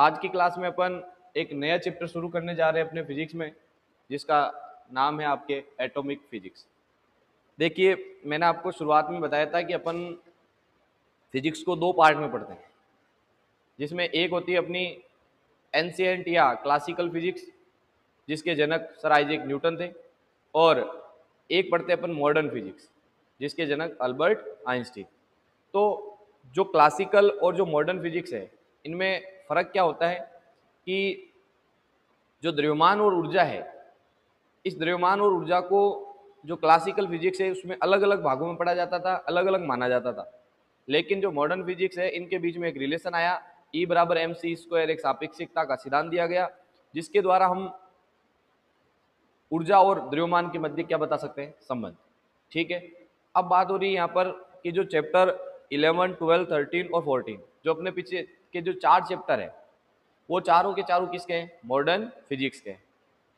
आज की क्लास में अपन एक नया चैप्टर शुरू करने जा रहे हैं अपने फिजिक्स में, जिसका नाम है आपके एटॉमिक फिजिक्स। देखिए, मैंने आपको शुरुआत में बताया था कि अपन फिजिक्स को दो पार्ट में पढ़ते हैं, जिसमें एक होती है अपनी एंशिएंट या क्लासिकल फिजिक्स, जिसके जनक सर आइजैक न्यूटन थे, और एक पढ़ते हैं अपन मॉडर्न फिजिक्स, जिसके जनक अल्बर्ट आइंस्टीन। तो जो क्लासिकल और जो मॉडर्न फिजिक्स है, इनमें फ़र्क क्या होता है कि जो द्रव्यमान और ऊर्जा है, इस द्रव्यमान और ऊर्जा को जो क्लासिकल फिजिक्स है उसमें अलग अलग भागों में पढ़ा जाता था, अलग अलग माना जाता था। लेकिन जो मॉडर्न फिजिक्स है, इनके बीच में एक रिलेशन आया, E बराबर mc², एक सापेक्षिकता का सिद्धांत दिया गया, जिसके द्वारा हम ऊर्जा और द्रव्यमान के मध्य क्या बता सकते हैं, संबंध। ठीक है, अब बात हो रही है यहाँ पर कि जो चैप्टर 11, 12, 13 और 14, जो अपने पीछे के जो 4 चैप्टर है, वो चारों के चारों किसके हैं, मॉडर्न फिजिक्स के हैं।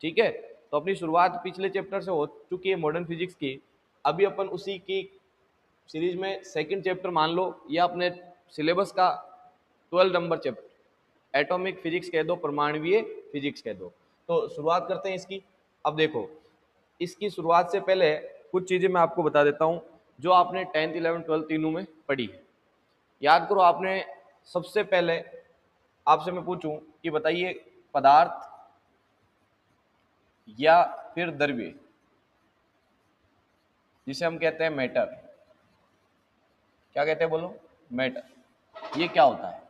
ठीक है, तो अपनी शुरुआत पिछले चैप्टर से हो चुकी है मॉडर्न फिजिक्स की। अभी अपन उसी की सीरीज में सेकंड चैप्टर मान लो, या अपने सिलेबस का 12 नंबर चैप्टर एटॉमिक फिजिक्स कह दो, परमाणुवीय फिजिक्स कह दो। तो शुरुआत करते हैं इसकी। अब देखो, इसकी शुरुआत से पहले कुछ चीज़ें मैं आपको बता देता हूँ जो आपने 10th, 11th, 12th तीनों में पढ़ी है। याद करो, आपने सबसे पहले आपसे मैं पूछूं कि बताइए, पदार्थ या फिर द्रव्य, जिसे हम कहते हैं मैटर, क्या कहते हैं बोलो, मैटर, ये क्या होता है?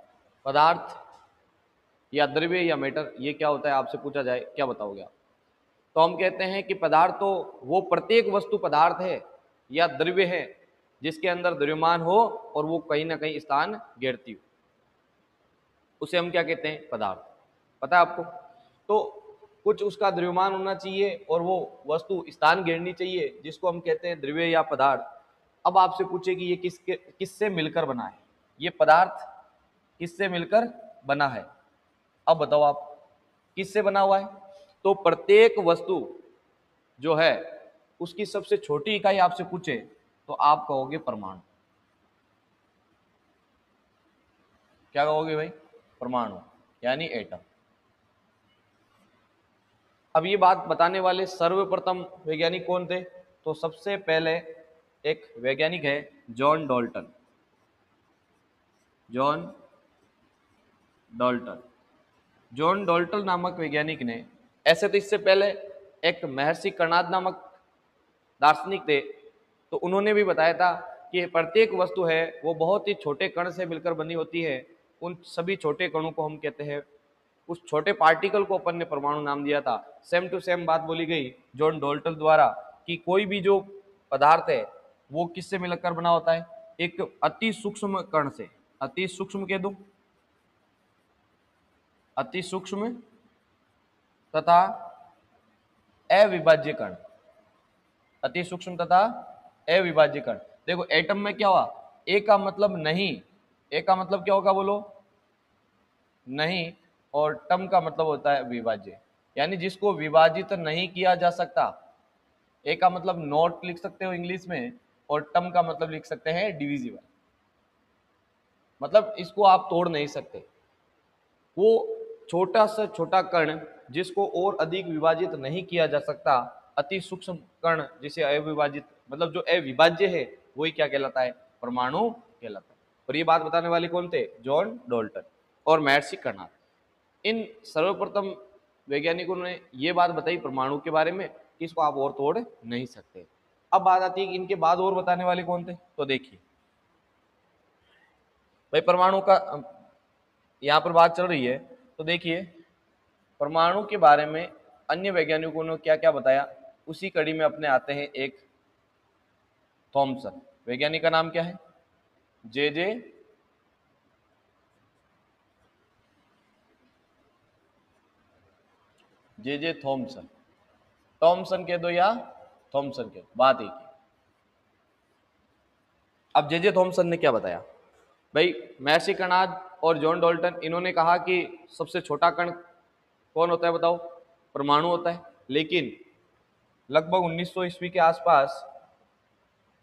पदार्थ या द्रव्य या मैटर, ये क्या होता है? आपसे पूछा जाए, क्या बताओगे आप? तो हम कहते हैं कि पदार्थ तो वो प्रत्येक वस्तु पदार्थ है या द्रव्य है जिसके अंदर द्रव्यमान हो और वो कहीं ना कहीं स्थान घेरती हो, उसे हम क्या कहते हैं, पदार्थ। पता है आपको? तो कुछ उसका द्रव्यमान होना चाहिए और वो वस्तु स्थान घेरनी चाहिए, जिसको हम कहते हैं द्रव्य या पदार्थ। अब आपसे पूछे कि ये किससे मिलकर बना है, ये पदार्थ किससे मिलकर बना है? अब बताओ आप, किससे बना हुआ है? तो प्रत्येक वस्तु जो है उसकी सबसे छोटी इकाई आपसे पूछे तो आप कहोगे परमाणु। क्या कहोगे भाई? परमाणु, यानी एटम। अब ये बात बताने वाले सर्वप्रथम वैज्ञानिक कौन थे? तो सबसे पहले एक वैज्ञानिक है John Dalton. John Dalton, John Dalton नामक वैज्ञानिक ने, ऐसे तो इससे पहले एक महर्षि कर्णाद नामक दार्शनिक थे, तो उन्होंने भी बताया था कि प्रत्येक वस्तु है वो बहुत ही छोटे कण से मिलकर बनी होती है। उन सभी छोटे कणों को हम कहते हैं, उस छोटे पार्टिकल को अपन ने परमाणु नाम दिया था। सेम टू सेम बात बोली गई जॉन डाल्टन द्वारा कि कोई भी जो पदार्थ है वो किससे मिलकर बना होता है, एक अति सूक्ष्म कण से। अति सूक्ष्म कह दो, अति सूक्ष्म तथा अविभाज्य कण, अति सूक्ष्म तथा अविभाज्य कण। देखो, एटम में क्या हुआ, ए का मतलब नहीं, ए का मतलब क्या होगा बोलो, नहीं, और टम का मतलब होता है विभाज्य, यानी जिसको विभाजित नहीं किया जा सकता। ए का मतलब नॉट लिख सकते हो इंग्लिश में, और टम का मतलब लिख सकते हैं डिविजिबल, मतलब इसको आप तोड़ नहीं सकते। वो छोटा से छोटा कण जिसको और अधिक विभाजित नहीं किया जा सकता, अति सूक्ष्म कण जिसे अविभाजित, मतलब जो अविभाज्य है, वही क्या कहलाता है, परमाणु कहलाता है। और ये बात बताने वाले कौन थे? जॉन डाल्टन और महर्षि कर्णाद। इन सर्वप्रथम वैज्ञानिकों ने ये बात बताई परमाणु के बारे में कि इसको आप और तोड़ नहीं सकते। अब बात आती है कि इनके बाद और बताने वाले कौन थे। तो देखिए भाई, परमाणु का यहाँ पर बात चल रही है, तो देखिए परमाणु के बारे में अन्य वैज्ञानिकों ने क्या क्या बताया, उसी कड़ी में अपने आते हैं एक थॉमसन। वैज्ञानिक का नाम क्या है? जे जे जे जे थॉमसन। थॉमसन कह दो या थॉमसन कह दो, बात एक ही। अब जे जे थॉमसन ने क्या बताया भाई, महर्षि कर्णाद और जॉन डाल्टन, इन्होंने कहा कि सबसे छोटा कण कौन होता है बताओ? परमाणु होता है। लेकिन लगभग 1900 ईस्वी के आसपास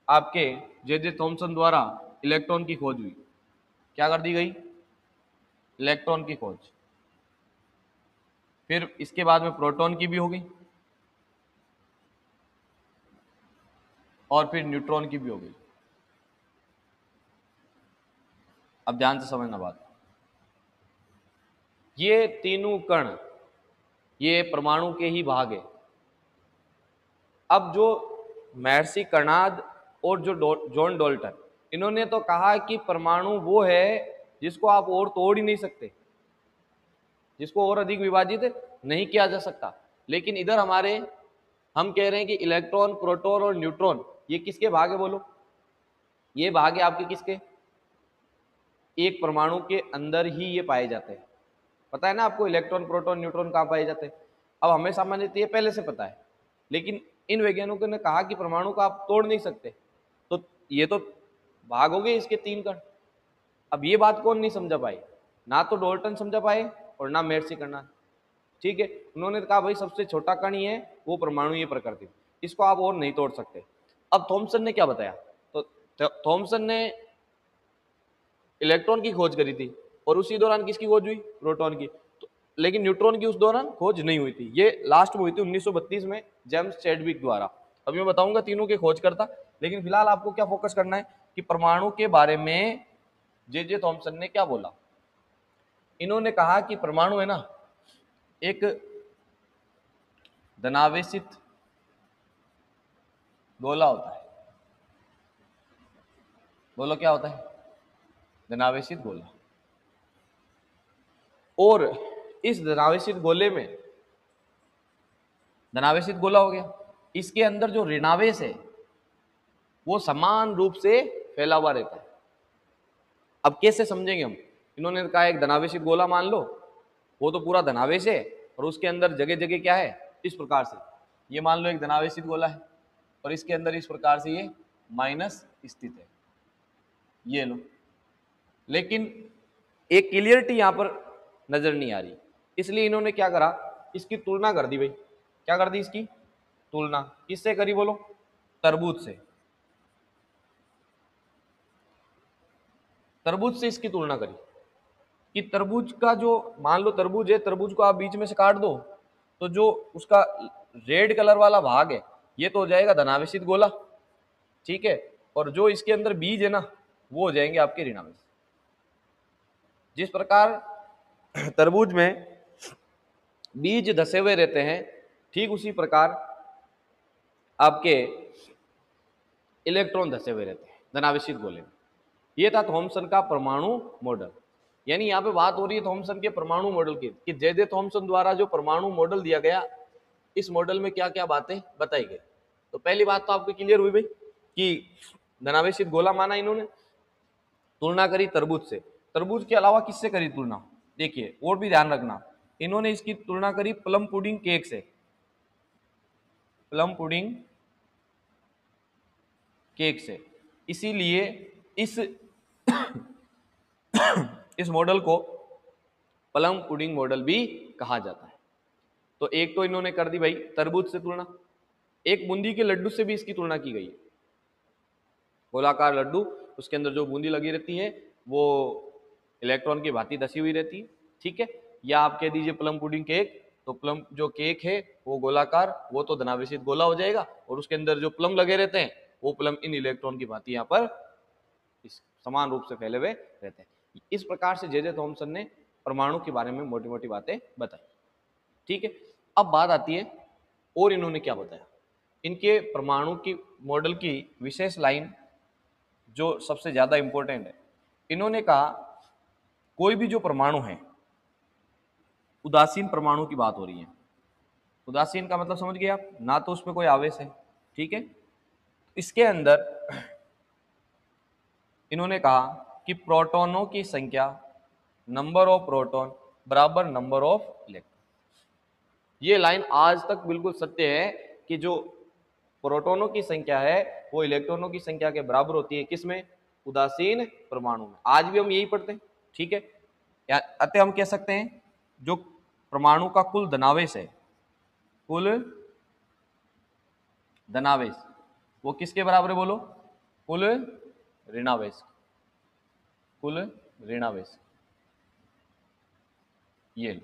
आपके जे जे थॉमसन द्वारा इलेक्ट्रॉन की खोज हुई। क्या कर दी गई? इलेक्ट्रॉन की खोज। फिर इसके बाद में प्रोटॉन की भी होगी और फिर न्यूट्रॉन की भी होगी। अब ध्यान से समझना बात, ये तीनों कण ये परमाणु के ही भाग है। अब जो महर्षि कर्णाद और जो जॉन डाल्टन, इन्होंने तो कहा कि परमाणु वो है जिसको आप और तोड़ ही नहीं सकते, जिसको और अधिक विभाजित नहीं किया जा सकता। लेकिन इधर हमारे हम कह रहे हैं कि इलेक्ट्रॉन, प्रोटॉन और न्यूट्रॉन ये किसके भाग है बोलो? ये भाग है आपके किसके? एक परमाणु के अंदर ही ये पाए जाते हैं। पता है ना आपको इलेक्ट्रॉन, प्रोटॉन, न्यूट्रॉन कहाँ पाए जाते हैं? अब हमें सामान्यतः ये पहले से पता है, लेकिन इन वैज्ञानिकों ने कहा कि परमाणु को आप तोड़ नहीं सकते, तो ये तो भाग हो गए इसके तीन कण। अब ये बात कौन नहीं समझा पाए? ना तो डाल्टन समझा पाए और ना महर्षि कर्णाद। ठीक है, उन्होंने कहा भाई सबसे छोटा कण ही है वो परमाणु, ये प्रकृति, इसको आप और नहीं तोड़ सकते। अब थॉमसन ने क्या बताया? तो थॉमसन ने इलेक्ट्रॉन की खोज करी थी और उसी दौरान किसकी खोज हुई? प्रोटॉन की। तो लेकिन न्यूट्रॉन की उस दौरान खोज नहीं हुई थी, ये लास्ट में हुई थी 1932 में जेम्स चैडविक द्वारा। अब मैं बताऊंगा तीनों के खोज करता, लेकिन फिलहाल आपको क्या फोकस करना है कि परमाणु के बारे में जे थॉमसन ने क्या बोला। इन्होंने कहा कि परमाणु है ना एक धनावेशित गोला होता है। बोलो क्या होता है? धनावेशित गोला। और इस धनावेशित गोले में, धनावेशित गोला हो गया, इसके अंदर जो ऋणावेश है वो समान रूप से फैला हुआ रहता है। अब कैसे समझेंगे हम? इन्होंने कहा एक धनावेशित गोला मान लो, वो तो पूरा धनावेश है और उसके अंदर जगह जगह क्या है, इस प्रकार से। ये मान लो एक धनावेशित गोला है और इसके अंदर इस प्रकार से ये माइनस स्थित है, ये लो। लेकिन एक क्लियरिटी यहां पर नजर नहीं आ रही, इसलिए इन्होंने क्या करा, इसकी तुलना कर दी भाई। क्या कर दी? इसकी तुलना किससे करी बोलो? तरबूज से। तरबूज से इसकी तुलना करी कि तरबूज का जो, मान लो तरबूज है, तरबूज को आप बीच में से काट दो तो जो उसका रेड कलर वाला भाग है ये तो हो जाएगा धनावेशित गोला, ठीक है, और जो इसके अंदर बीज है ना वो हो जाएंगे आपके ऋणावेश। जिस प्रकार तरबूज में बीज धसे हुए रहते हैं, ठीक उसी प्रकार आपके इलेक्ट्रॉन धसे हुए रहते हैं धनावेशित गोले में। ये था थॉमसन का परमाणु मॉडल। यानी यहाँ पे बात हो रही है थॉमसन के परमाणु मॉडल की, कि जे थॉमसन द्वारा जो परमाणु मॉडल दिया गया, इस मॉडल में क्या क्या बातें बताई गई। तो पहली बात तो आपको क्लियर हुई भाई कि धनावेशित गोला माना इन्होंने, तुलना करी तरबूज से। तरबूज के अलावा किससे करी तुलना? देखिए और भी ध्यान रखना, इन्होंने इसकी तुलना करी प्लम पुडिंग केक से। प्लम पुडिंग केक से, इसीलिए इस मॉडल को प्लम पुडिंग मॉडल भी कहा जाता है। तो एक तो इन्होंने कर दी भाई तरबूज से तुलना, एक बूंदी के लड्डू से भी इसकी तुलना की गई है। गोलाकार लड्डू, उसके अंदर जो बूंदी लगी रहती है वो इलेक्ट्रॉन की भांति धसी हुई रहती है, ठीक है। या आप कह दीजिए प्लम पुडिंग केक, तो प्लम जो केक है वो गोलाकार, वो तो धनावेशित गोला हो जाएगा, और उसके अंदर जो प्लम लगे रहते हैं वो प्लम इन इलेक्ट्रॉन की भांति यहाँ पर इस समान रूप से फैले हुए रहते हैं। इस प्रकार से जे थॉमसन ने परमाणु के बारे में मोटी मोटी बातें बताई, ठीक है। अब बात आती है और इन्होंने क्या बताया। इनके परमाणु की मॉडल की विशेष लाइन जो सबसे ज्यादा इंपॉर्टेंट है, इन्होंने कहा कोई भी जो परमाणु है, उदासीन परमाणु की बात हो रही है। उदासीन का मतलब समझ गए आप, ना तो उसमें कोई आवेश है, ठीक है। इसके अंदर इन्होंने कहा कि प्रोटॉनों की संख्या, नंबर ऑफ प्रोटॉन बराबर नंबर ऑफ इलेक्ट्रॉन। ये लाइन आज तक बिल्कुल सत्य है कि जो प्रोटॉनों की संख्या है वो इलेक्ट्रॉनों की संख्या के बराबर होती है, किसमें? उदासीन परमाणु में। आज भी हम यही पढ़ते हैं, ठीक है। अतः हम कह सकते हैं जो परमाणु का कुल धनावेश है, कुल धनावेश, वो किसके बराबर है बोलो? कुल ऋणावेश, कुल ऋणावेश। ये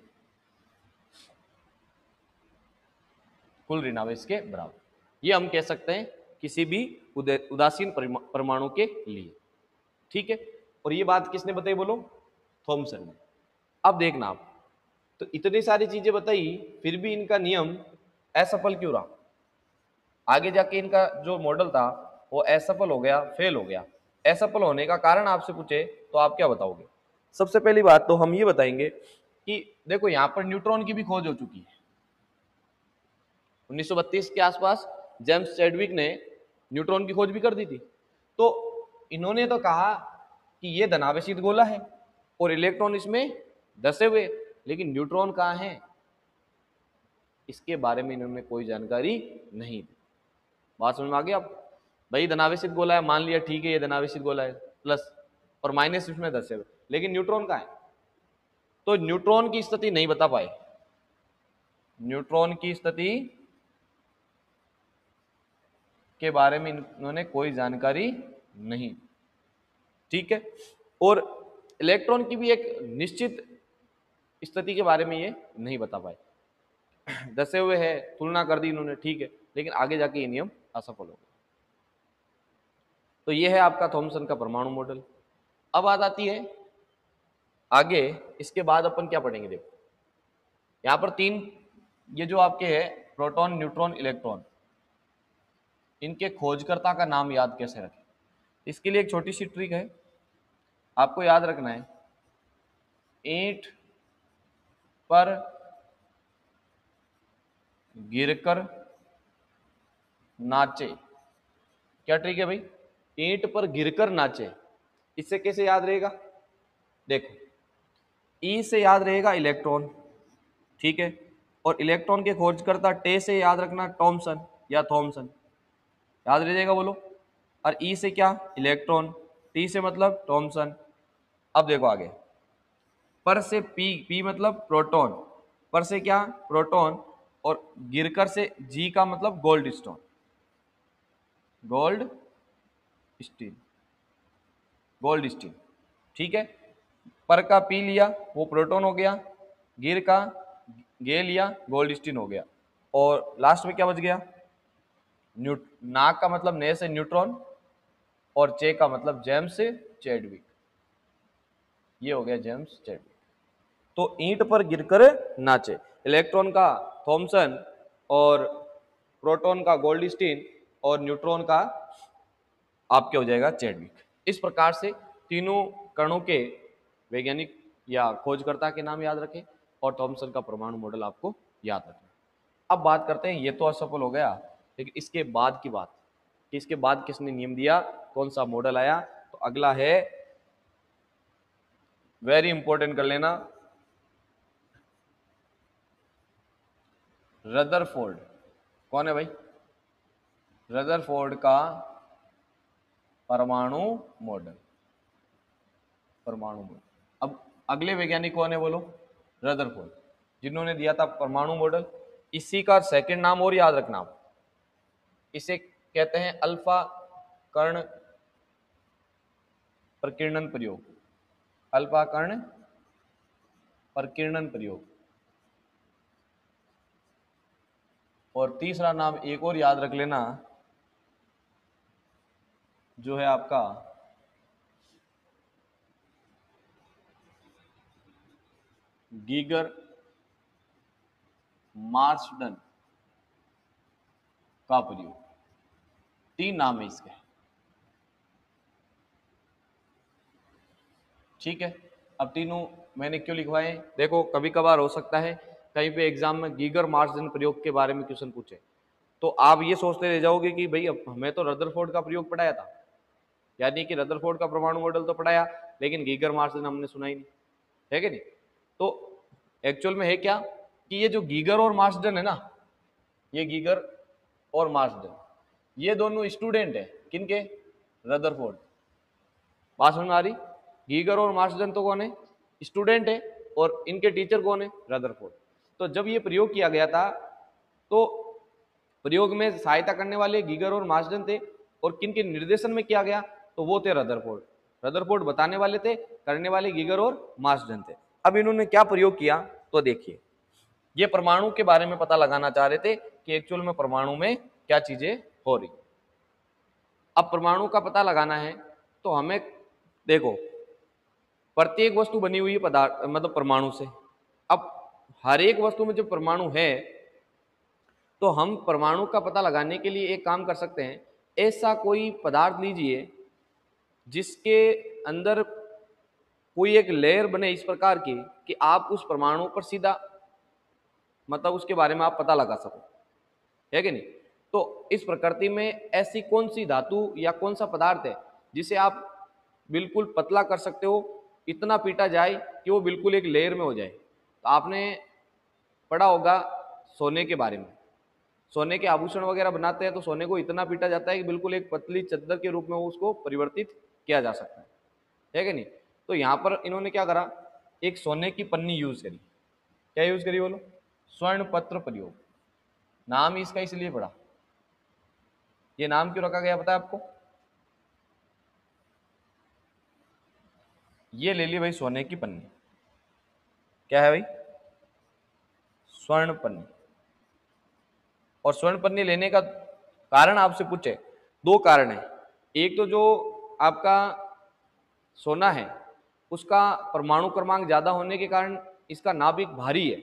कुल ऋणावेश के बराबर। ये हम कह सकते हैं किसी भी उदासीन परमाणु के लिए, ठीक है। और ये बात किसने बताई बोलो? थॉमसन ने। अब देखना आप, तो इतनी सारी चीजें बताई फिर भी इनका नियम असफल क्यों रहा? आगे जाके इनका जो मॉडल था वो असफल हो गया, फेल हो गया। असफल होने का कारण आपसे पूछे तो आप क्या बताओगे? सबसे पहली बात तो हम ये बताएंगे कि देखो यहां पर न्यूट्रॉन की भी खोज हो चुकी है। 1932 के आसपास जेम्स चैडविक ने न्यूट्रॉन की खोज भी कर दी थी। तो इन्होंने तो कहा कि ये धनावेशित गोला है और इलेक्ट्रॉन इसमें धसे हुए, लेकिन न्यूट्रॉन कहाँ है इसके बारे में इन्होंने कोई जानकारी नहीं दी। बात समझ में आ गई आप? भाई धनावेशित गोला है, मान लिया ठीक है ये धनावेशित गोला है, प्लस और माइनस इसमें धसे हुए, लेकिन न्यूट्रॉन कहाँ है? तो न्यूट्रॉन की स्थिति नहीं बता पाए। न्यूट्रॉन की स्थिति के बारे में इन्होंने कोई जानकारी नहीं, ठीक है। और इलेक्ट्रॉन की भी एक निश्चित स्थिति के बारे में ये नहीं बता पाए। दसे हुए है, तुलना कर दी इन्होंने, ठीक है, लेकिन आगे जाके ये नियम असफल हो गया। तो ये है आपका थॉमसन का परमाणु मॉडल। अब बात आती है आगे, इसके बाद अपन क्या पढ़ेंगे? देखो यहां पर तीन, ये जो आपके है प्रोटॉन, न्यूट्रॉन, इलेक्ट्रॉन, इनके खोजकर्ता का नाम याद कैसे रखें? इसके लिए एक छोटी सी ट्रिक है, आपको याद रखना है, ईंट पर गिरकर नाचे। क्या ट्रिक है भाई? ईंट पर गिरकर नाचे। इससे कैसे याद रहेगा? देखो, ई से याद रहेगा इलेक्ट्रॉन, ठीक है, और इलेक्ट्रॉन के खोजकर्ता टे से याद रखना टॉमसन या थॉमसन, याद रह जाएगा बोलो। और ई से क्या? इलेक्ट्रॉन, टी से मतलब टॉमसन। अब देखो आगे, पर से पी, पी मतलब प्रोटॉन, पर से क्या? प्रोटॉन, और गिरकर से जी का मतलब gold stone, gold steel, gold steel, ठीक है। पर का पी लिया वो प्रोटॉन हो गया, गिर का गे लिया गोल्ड स्टीन हो गया, और लास्ट में क्या बच गया? नाक का मतलब ने से न्यूट्रॉन, और चे का मतलब जेम्स से चैडविक, ये हो गया जेम्स चैडविक। तो ईंट पर गिरकर नाचे, इलेक्ट्रॉन का थॉमसन, और प्रोटॉन का गोल्डस्टीन, और न्यूट्रॉन का आपके हो जाएगा चैडविक। इस प्रकार से तीनों कणों के वैज्ञानिक या खोजकर्ता के नाम याद रखें और थॉमसन का परमाणु मॉडल आपको याद रखें। अब बात करते हैं, ये तो असफल हो गया, लेकिन इसके बाद की बात कि इसके बाद किसने नियम दिया, कौन सा मॉडल आया? तो अगला है, वेरी इंपॉर्टेंट कर लेना, रदरफोर्ड। कौन है भाई? रदरफोर्ड का परमाणु मॉडल, परमाणु मॉडल। अब अगले वैज्ञानिक कौन है बोलो? रदरफोर्ड, जिन्होंने दिया था परमाणु मॉडल। इसी का सेकंड नाम और याद रखना आप, इसे कहते हैं अल्फा कर्ण प्रकीर्णन प्रयोग, अल्फा कर्ण प्रकीर्णन प्रयोग। और तीसरा नाम एक और याद रख लेना, जो है आपका गीगर मार्सडन का प्रयोग। तीन नाम है इसके, ठीक है। अब तीनों मैंने क्यों लिखवाए? देखो कभी कभार हो सकता है कहीं पे एग्जाम में गीगर मार्सडन प्रयोग के बारे में क्वेश्चन पूछे, तो आप ये सोचते रह जाओगे कि भाई अब हमें तो रदरफोर्ड का प्रयोग पढ़ाया था, यानी कि रदरफोर्ड का परमाणु मॉडल तो पढ़ाया, लेकिन गीगर मार्सडन हमने सुना ही नहीं, है कि नहीं? तो एक्चुअल में है क्या कि ये जो गीगर और मार्सडन है ना, ये गीगर और मार्सडन, ये दोनों स्टूडेंट है किनके? रदरफोर्ड। बात समझ में आ रही? गीगर और मार्सडन तो कौन है? स्टूडेंट है, और इनके टीचर कौन है? रदरफोर्ड। तो जब ये प्रयोग किया गया था तो प्रयोग में सहायता करने वाले गीगर और मार्सडन थे, और किन के निर्देशन में किया गया? तो वो थे रदरफोर्ड। रदरफोर्ड बताने वाले थे, करने वाले गीगर और मार्सडन थे। अब इन्होंने क्या प्रयोग किया? तो देखिए, ये परमाणु के बारे में पता लगाना चाह रहे थे कि एक्चुअल में परमाणु में क्या चीजें हो रही। अब परमाणु का पता लगाना है तो हमें देखो, प्रत्येक वस्तु बनी हुई है पदार्थ मतलब परमाणु से। अब हर एक वस्तु में जो परमाणु है, तो हम परमाणु का पता लगाने के लिए एक काम कर सकते हैं, ऐसा कोई पदार्थ लीजिए जिसके अंदर कोई एक लेयर बने इस प्रकार की कि आप उस परमाणु पर सीधा मतलब उसके बारे में आप पता लगा सको, है कि नहीं। तो इस प्रकृति में ऐसी कौन सी धातु या कौन सा पदार्थ है जिसे आप बिल्कुल पतला कर सकते हो, इतना पीटा जाए कि वो बिल्कुल एक लेयर में हो जाए। तो आपने पढ़ा होगा सोने के बारे में, सोने के आभूषण वगैरह बनाते हैं तो सोने को इतना पीटा जाता है कि बिल्कुल एक पतली चद्दर के रूप में उसको परिवर्तित किया जा सकता है कि नहीं। तो यहाँ पर इन्होंने क्या करा, एक सोने की पन्नी यूज करी। क्या यूज करी बोलो? स्वर्ण पत्र प्रयोग। नाम इसका इसलिए पड़ा, ये नाम क्यों रखा गया पता है आपको? ये ले ली भाई सोने की पन्नी, क्या है भाई? स्वर्ण पन्नी। और स्वर्ण पन्नी लेने का कारण आपसे पूछे, दो कारण है। एक तो जो आपका सोना है उसका परमाणु क्रमांक ज्यादा होने के कारण इसका नाभिक भारी है।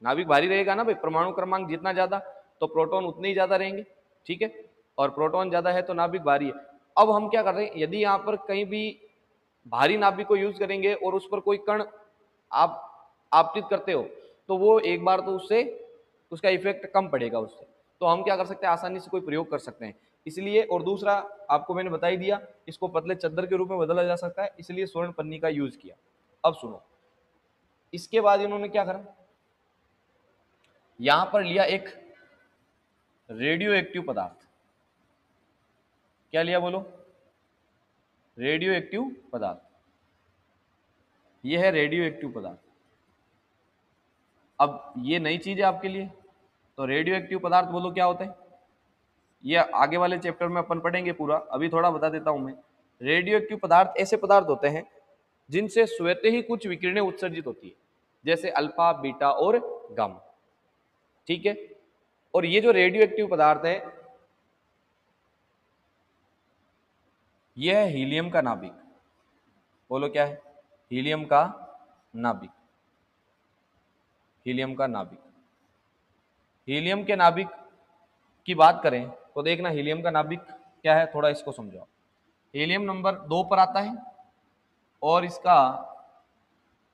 नाभिक भारी रहेगा ना भाई, परमाणु क्रमांक जितना ज्यादा तो प्रोटॉन उतने ही ज्यादा रहेंगे, ठीक है। और प्रोटॉन ज्यादा है तो नाभिक भारी है। अब हम क्या कर रहे हैं, यदि यहाँ पर कहीं भी भारी नाभिक को यूज करेंगे और उस पर कोई कण आप आपतित करते हो तो वो एक बार तो उससे उसका इफेक्ट कम पड़ेगा उससे। तो हम क्या कर सकते हैं, आसानी से कोई प्रयोग कर सकते हैं इसलिए। और दूसरा आपको मैंने बता ही दिया, इसको पतले चद्दर के रूप में बदला जा सकता है, इसलिए स्वर्ण पन्नी का यूज किया। अब सुनो, इसके बाद इन्होंने क्या करा, यहां पर लिया एक रेडियो एक्टिव पदार्थ। क्या लिया बोलो? रेडियो एक्टिव पदार्थ। यह है रेडियो एक्टिव पदार्थ। अब ये नई चीज है आपके लिए, तो रेडियो एक्टिव पदार्थ बोलो क्या होते हैं, ये आगे वाले चैप्टर में अपन पढ़ेंगे पूरा, अभी थोड़ा बता देता हूं मैं। रेडियो एक्टिव पदार्थ ऐसे पदार्थ होते हैं जिनसे स्वतः ही कुछ विकिरणें उत्सर्जित होती है, जैसे अल्फा, बीटा और गामा, ठीक है। और ये जो रेडियो एक्टिव पदार्थ है यह है हीलियम का नाभिक। बोलो क्या है? हीलियम का नाभिक। हीलियम का नाभिक। हीलियम के नाभिक की बात करें तो देखना हीलियम का नाभिक क्या है, थोड़ा इसको समझाओ। हीलियम नंबर 2 पर आता है और इसका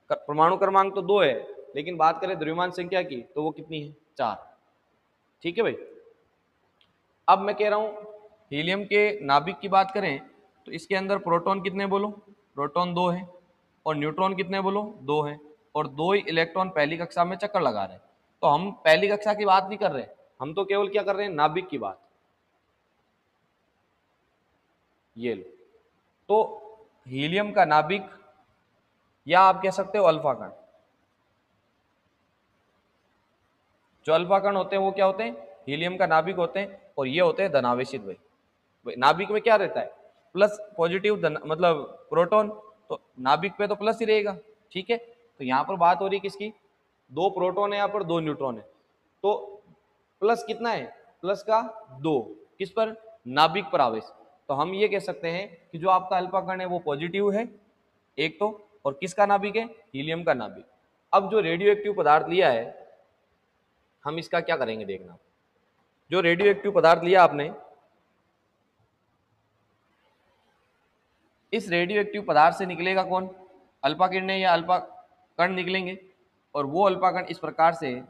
परमाणु क्रमांक तो 2 है, लेकिन बात करें द्रव्यमान संख्या की तो वो कितनी है? 4, ठीक है भाई। अब मैं कह रहा हूं हीलियम के नाभिक की बात करें तो इसके अंदर प्रोटॉन कितने बोलो? प्रोटॉन 2 है। और न्यूट्रॉन कितने बोलो? 2 है। और 2 ही इलेक्ट्रॉन पहली कक्षा में चक्कर लगा रहे हैं। तो हम पहली कक्षा की बात नहीं कर रहे, हम तो केवल क्या कर रहे हैं, नाभिक की बात। ये लो, तो हीलियम का नाभिक या आप कह सकते हो अल्फा कण। जो अल्फा कण होते हैं वो क्या होते हैं? हीलियम का नाभिक होते हैं। और ये होते हैं धनावेशित भाई। नाभिक में क्या रहता है? प्लस पॉजिटिव मतलब प्रोटॉन, तो नाभिक पे तो प्लस ही रहेगा, ठीक है। तो यहाँ पर बात हो रही है किसकी? 2 प्रोटॉन है यहाँ पर, 2 न्यूट्रॉन है। तो प्लस कितना है? प्लस का 2 किस पर? नाभिक पर आवेश। तो हम ये कह सकते हैं कि जो आपका अल्फा कण है वो पॉजिटिव है एक तो, और किसका नाभिक है? हीलियम का नाभिक। अब जो रेडियो एक्टिव पदार्थ लिया है हम इसका क्या करेंगे देखना। जो रेडियो एक्टिव पदार्थ लिया आपने, इस रेडियो एक्टिव पदार्थ से निकलेगा कौन? अल्फा किरणें या अल्फा कण निकलेंगे। और वो अल्फा कण इस प्रकार से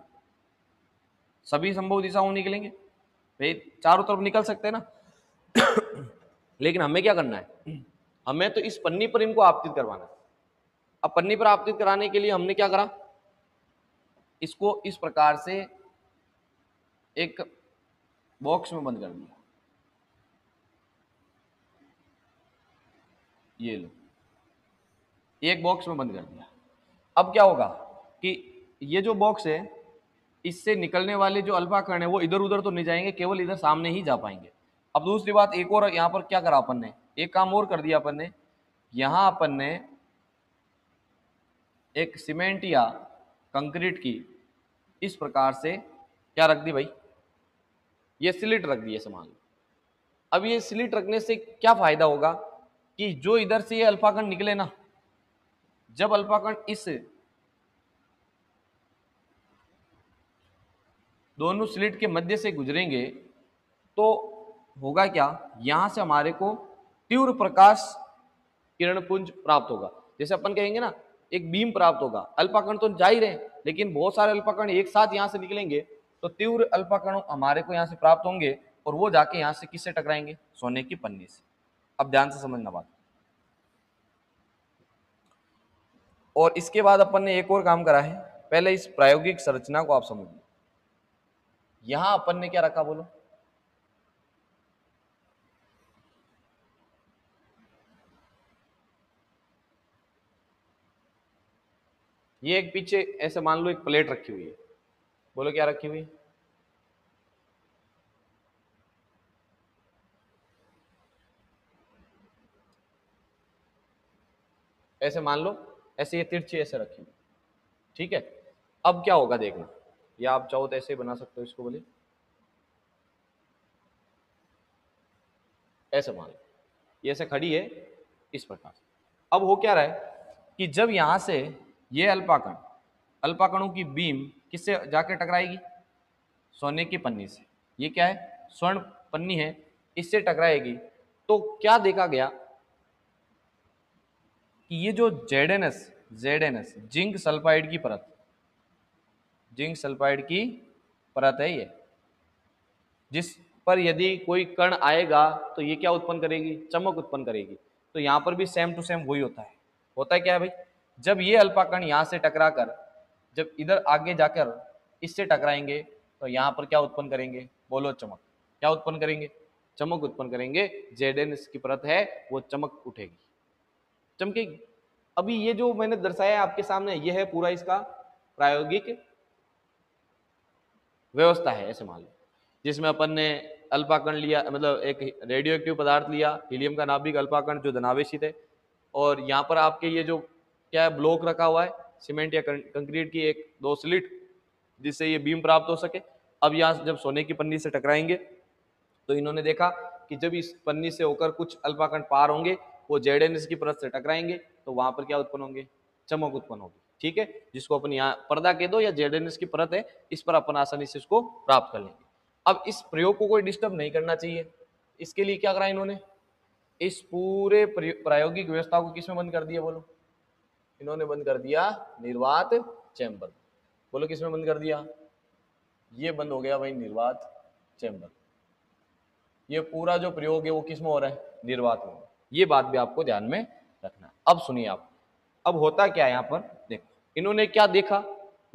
सभी संभव दिशाओं में निकलेंगे भाई, चारों तरफ निकल सकते हैं ना। लेकिन हमें क्या करना है, हमें तो इस पन्नी पर इनको आपतित करवाना है। अब पन्नी पर आपतित कराने के लिए हमने क्या करा, इसको इस प्रकार से एक बॉक्स में बंद कर दिया। ये लो, एक बॉक्स में बंद कर दिया। अब क्या होगा कि ये जो बॉक्स है इससे निकलने वाले जो अल्फा कण है वो इधर उधर तो नहीं जाएंगे, केवल इधर सामने ही जा पाएंगे। अब दूसरी बात एक और यहाँ पर क्या करा अपन ने, एक काम और कर दिया अपन ने, यहाँ अपन ने एक सीमेंट या कंक्रीट की इस प्रकार से क्या रख दी भाई, ये स्लिट रख दिए मान लो। अब ये स्लिट रखने से क्या फायदा होगा कि जो इधर से ये अल्फा कण निकले ना, जब अल्फा कण इस दोनों स्लिट के मध्य से गुजरेंगे तो होगा क्या, यहां से हमारे को तीव्र प्रकाश किरण पुंज प्राप्त होगा। जैसे अपन कहेंगे ना एक बीम प्राप्त होगा, अल्फा कण तो जा ही रहे लेकिन बहुत सारे अल्फा कण एक साथ यहां से निकलेंगे तो तीव्र अल्फा कण हमारे को यहां से प्राप्त होंगे और वो जाके यहां से किससे टकराएंगे, सोने की पन्नी से। अब ध्यान से समझना बात। और इसके बाद अपन ने एक और काम करा है, पहले इस प्रायोगिक संरचना को आप समझिए। यहां अपन ने क्या रखा बोलो, ये एक पीछे ऐसे मान लो एक प्लेट रखी हुई है, बोलो क्या रखी हुई है, ऐसे मान लो, ऐसे ये तिरछी ऐसे रखी हुई, ठीक है। अब क्या होगा देखना, या आप चाहो तो ऐसे बना सकते हो इसको, बोले ऐसे मान लो ये ऐसे खड़ी है इस प्रकार से। अब हो क्या रहा है कि जब यहां से ये अल्पा कणों की बीम किससे जाके टकराएगी, सोने की पन्नी से। ये क्या है, स्वर्ण पन्नी है, इससे टकराएगी। तो क्या देखा गया कि ये जो Z N S zinc sulphide की परत, जिंक सल्फाइड की परत है ये, जिस पर यदि कोई कण आएगा तो ये क्या उत्पन्न करेगी, चमक उत्पन्न करेगी। तो यहां पर भी सेम टू सेम वही होता है क्या है भाई, जब ये अल्फा कण यहां से टकरा कर जब इधर आगे जाकर इससे टकराएंगे तो यहां पर क्या उत्पन्न करेंगे, बोलो चमक, क्या उत्पन्न करेंगे, चमक उत्पन्न करेंगे। जेड की परत है वो चमक उठेगी, चमकेगी। अभी ये जो मैंने दर्शाया आपके सामने ये है पूरा इसका प्रायोगिक व्यवस्था है, ऐसे मान लो, जिसमें अपन ने अल्फा कण लिया, मतलब एक रेडियो एक्टिव पदार्थ लिया, हीलियम का नाभिक अल्फा कण जो धनावेशित है, और यहाँ पर आपके ये जो क्या है ब्लॉक रखा हुआ है सीमेंट या कंक्रीट की एक दो स्लिट, जिससे ये बीम प्राप्त हो सके। अब यहाँ जब सोने की पन्नी से टकराएंगे तो इन्होंने देखा कि जब इस पन्नी से होकर कुछ अल्फा कण पार होंगे वो जेड की परत से टकराएंगे तो वहां पर क्या उत्पन्न होंगे, चमक उत्पन्न होगी, ठीक है, जिसको अपन यहाँ पर्दा कह दो या जेड की परत है, इस पर अपन आसानी से इसको प्राप्त कर लेंगे। अब इस प्रयोग को कोई डिस्टर्ब नहीं करना चाहिए, इसके लिए क्या करा इन्होंने, इस पूरे प्रायोगिक व्यवस्था को किसमें बंद कर दिया बोलो, इन्होंने बंद कर दिया निर्वात चैम्बर। बोलो किसमें बंद कर दिया, ये बंद हो गया भाई निर्वात चैम्बर। ये पूरा जो प्रयोग है वो किसमें हो रहा है, निर्वात में। ये बात भी आपको ध्यान में रखना है। अब सुनिए आप, अब होता क्या है यहाँ पर देखो, इन्होंने क्या देखा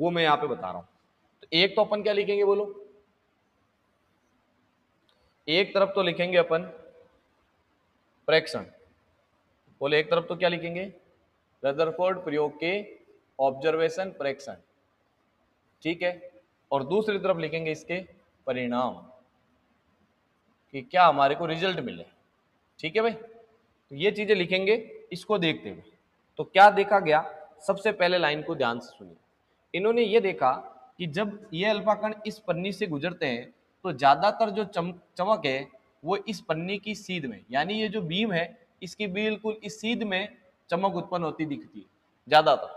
वो मैं यहाँ पे बता रहा हूं। तो एक तो अपन क्या लिखेंगे बोलो, एक तरफ तो लिखेंगे अपन प्रेक्षण, बोले एक तरफ तो क्या लिखेंगे, रदरफोर्ड प्रयोग के ऑब्जर्वेशन प्रेक्षण, ठीक है, और दूसरी तरफ लिखेंगे इसके परिणाम कि क्या हमारे को रिजल्ट मिले, ठीक है भाई। तो ये चीजें लिखेंगे इसको देखते हुए। तो क्या देखा गया, सबसे पहले लाइन को ध्यान से सुनिए। इन्होंने ये देखा कि जब ये अल्फा कण इस पन्नी से गुजरते हैं तो ज्यादातर जो चमक है वो इस पन्नी की सीध में, यानी ये जो बीम है इसकी बिल्कुल इस सीध में चमक उत्पन्न होती दिखती है ज्यादातर।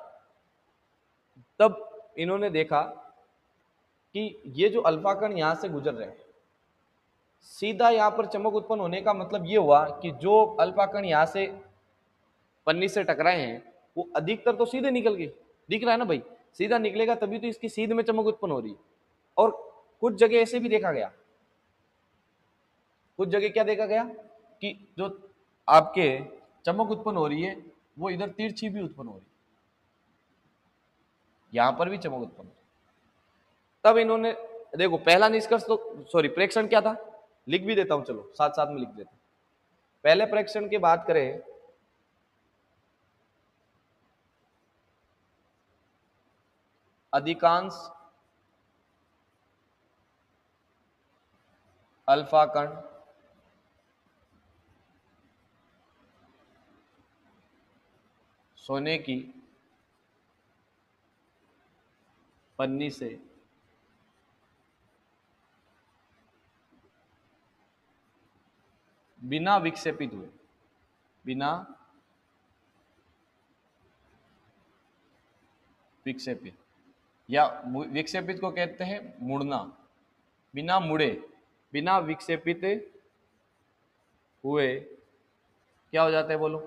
तब इन्होंने देखा कि ये जो अल्फा कण यहां से गुजर रहे हैं, सीधा यहाँ पर चमक उत्पन्न होने का मतलब ये हुआ कि जो अल्फा कण यहाँ से पन्नी से टकराए हैं वो अधिकतर तो सीधे निकल गए, दिख रहा है ना भाई, सीधा निकलेगा तभी तो इसकी सीध में चमक उत्पन्न हो रही है। और कुछ जगह ऐसे भी देखा गया, कुछ जगह क्या देखा गया कि जो आपके चमक उत्पन्न हो रही है वो इधर तिरछी भी उत्पन्न हो रही है, यहां पर भी चमक उत्पन्न हो रही है। तब इन्होंने देखो पहला निष्कर्ष तो सॉरी प्रेक्षण क्या था, लिख भी देता हूं, चलो साथ साथ में लिख देता हूं। पहले प्रेक्षण की बात करें, अधिकांश अल्फा कण सोने की पन्नी से बिना विक्षेपित हुए, बिना विक्षेपित, या विक्षेपित को कहते हैं मुड़ना, बिना मुड़े, बिना विक्षेपित हुए क्या हो जाता है बोलो,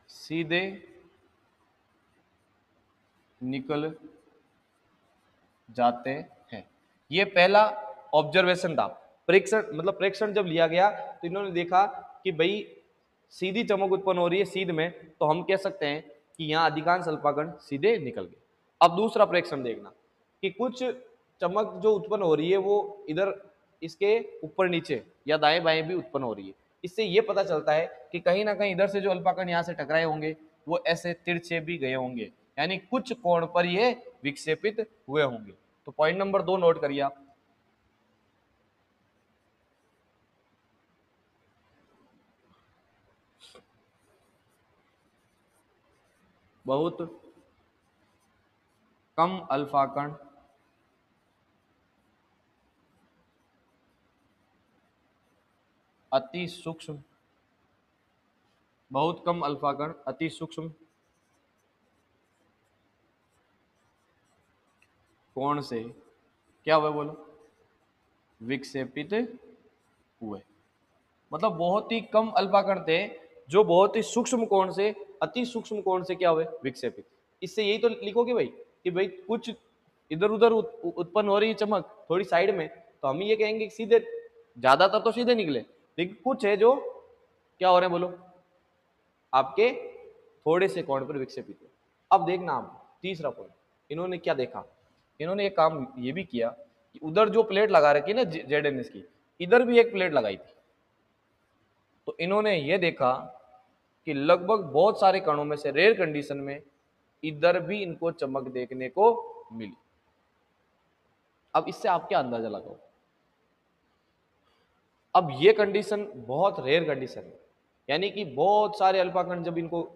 सीधे निकल जाते हैं। ये पहला ऑब्जर्वेशन था। प्रेक्षण मतलब प्रेक्षण जब लिया गया तो इन्होंने देखा कि भाई सीधी चमक उत्पन्न हो रही है सीध में, तो हम कह सकते हैं कि यहाँ अधिकांश अल्पाकण सीधे निकल गए। अब दूसरा प्रेक्षण देखना कि कुछ चमक जो उत्पन्न हो रही है वो इधर इसके ऊपर नीचे या दाएं बाएं भी उत्पन्न हो रही है। इससे ये पता चलता है कि कहीं ना कहीं इधर से जो अल्पाकण यहाँ से टकराए होंगे वो ऐसे तिरछे भी गए होंगे, यानी कुछ कोण पर ये विक्षेपित हुए होंगे। तो पॉइंट नंबर 2 नोट करिए आप। बहुत कम अल्फा कण अति सूक्ष्म, बहुत कम अल्फा कण अति सूक्ष्म कोण से क्या हुए बोलो, विक्षेपित हुए। मतलब बहुत ही कम अल्फा कण थे जो बहुत ही सूक्ष्म कोण से, अति सूक्ष्म कोण से क्या हुए, विक्षेपित। इससे यही तो लिखोगे भाई कि भाई कुछ इधर उधर उत्पन्न हो रही है चमक थोड़ी साइड में, तो हम ये कहेंगे कि सीधे, ज्यादातर तो सीधे निकले, लेकिन कुछ है जो क्या हो रहे हैं बोलो, आपके थोड़े से कोण पर विक्षेपित हुए। अब देखना आप तीसरा पॉइंट, इन्होंने क्या देखा, इन्होंने एक काम ये भी किया कि उधर जो प्लेट लगा रखी है ना ZNS की, इधर भी एक प्लेट लगाई थी। तो इन्होंने ये देखा कि लगभग बहुत सारे कणों में से रेयर कंडीशन में इधर भी इनको चमक देखने को मिली। अब इससे आप क्या अंदाजा लगाओ, अब ये कंडीशन बहुत रेयर कंडीशन है, यानी कि बहुत सारे अल्फा कण जब इनको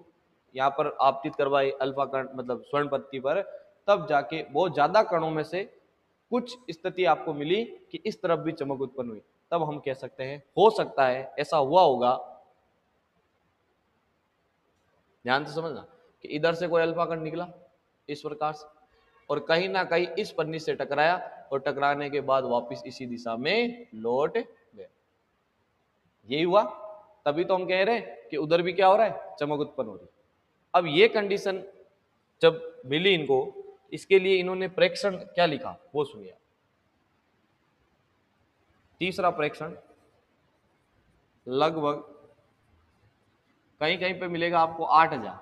यहाँ पर आपतित करवाए अल्फा कण मतलब स्वर्ण पत्ती पर, तब जाके बहुत ज्यादा कणों में से कुछ स्थिति आपको मिली कि इस तरफ भी चमक उत्पन्न हुई। तब हम कह सकते हैं हो सकता है ऐसा हुआ होगा, ध्यान से समझना, कि इधर से कोई अल्फा कण निकला इस प्रकार से और कहीं ना कहीं इस पन्नी से टकराया और टकराने के बाद वापस इसी दिशा में लौट गया। यही हुआ, तभी तो हम कह रहे हैं कि उधर भी क्या हो रहा है, चमक उत्पन्न हो रही है। अब ये कंडीशन जब मिली इनको, इसके लिए इन्होंने प्रेक्षण क्या लिखा वो सुनिए। तीसरा प्रेक्षण लगभग कहीं कहीं पे मिलेगा आपको 8,000,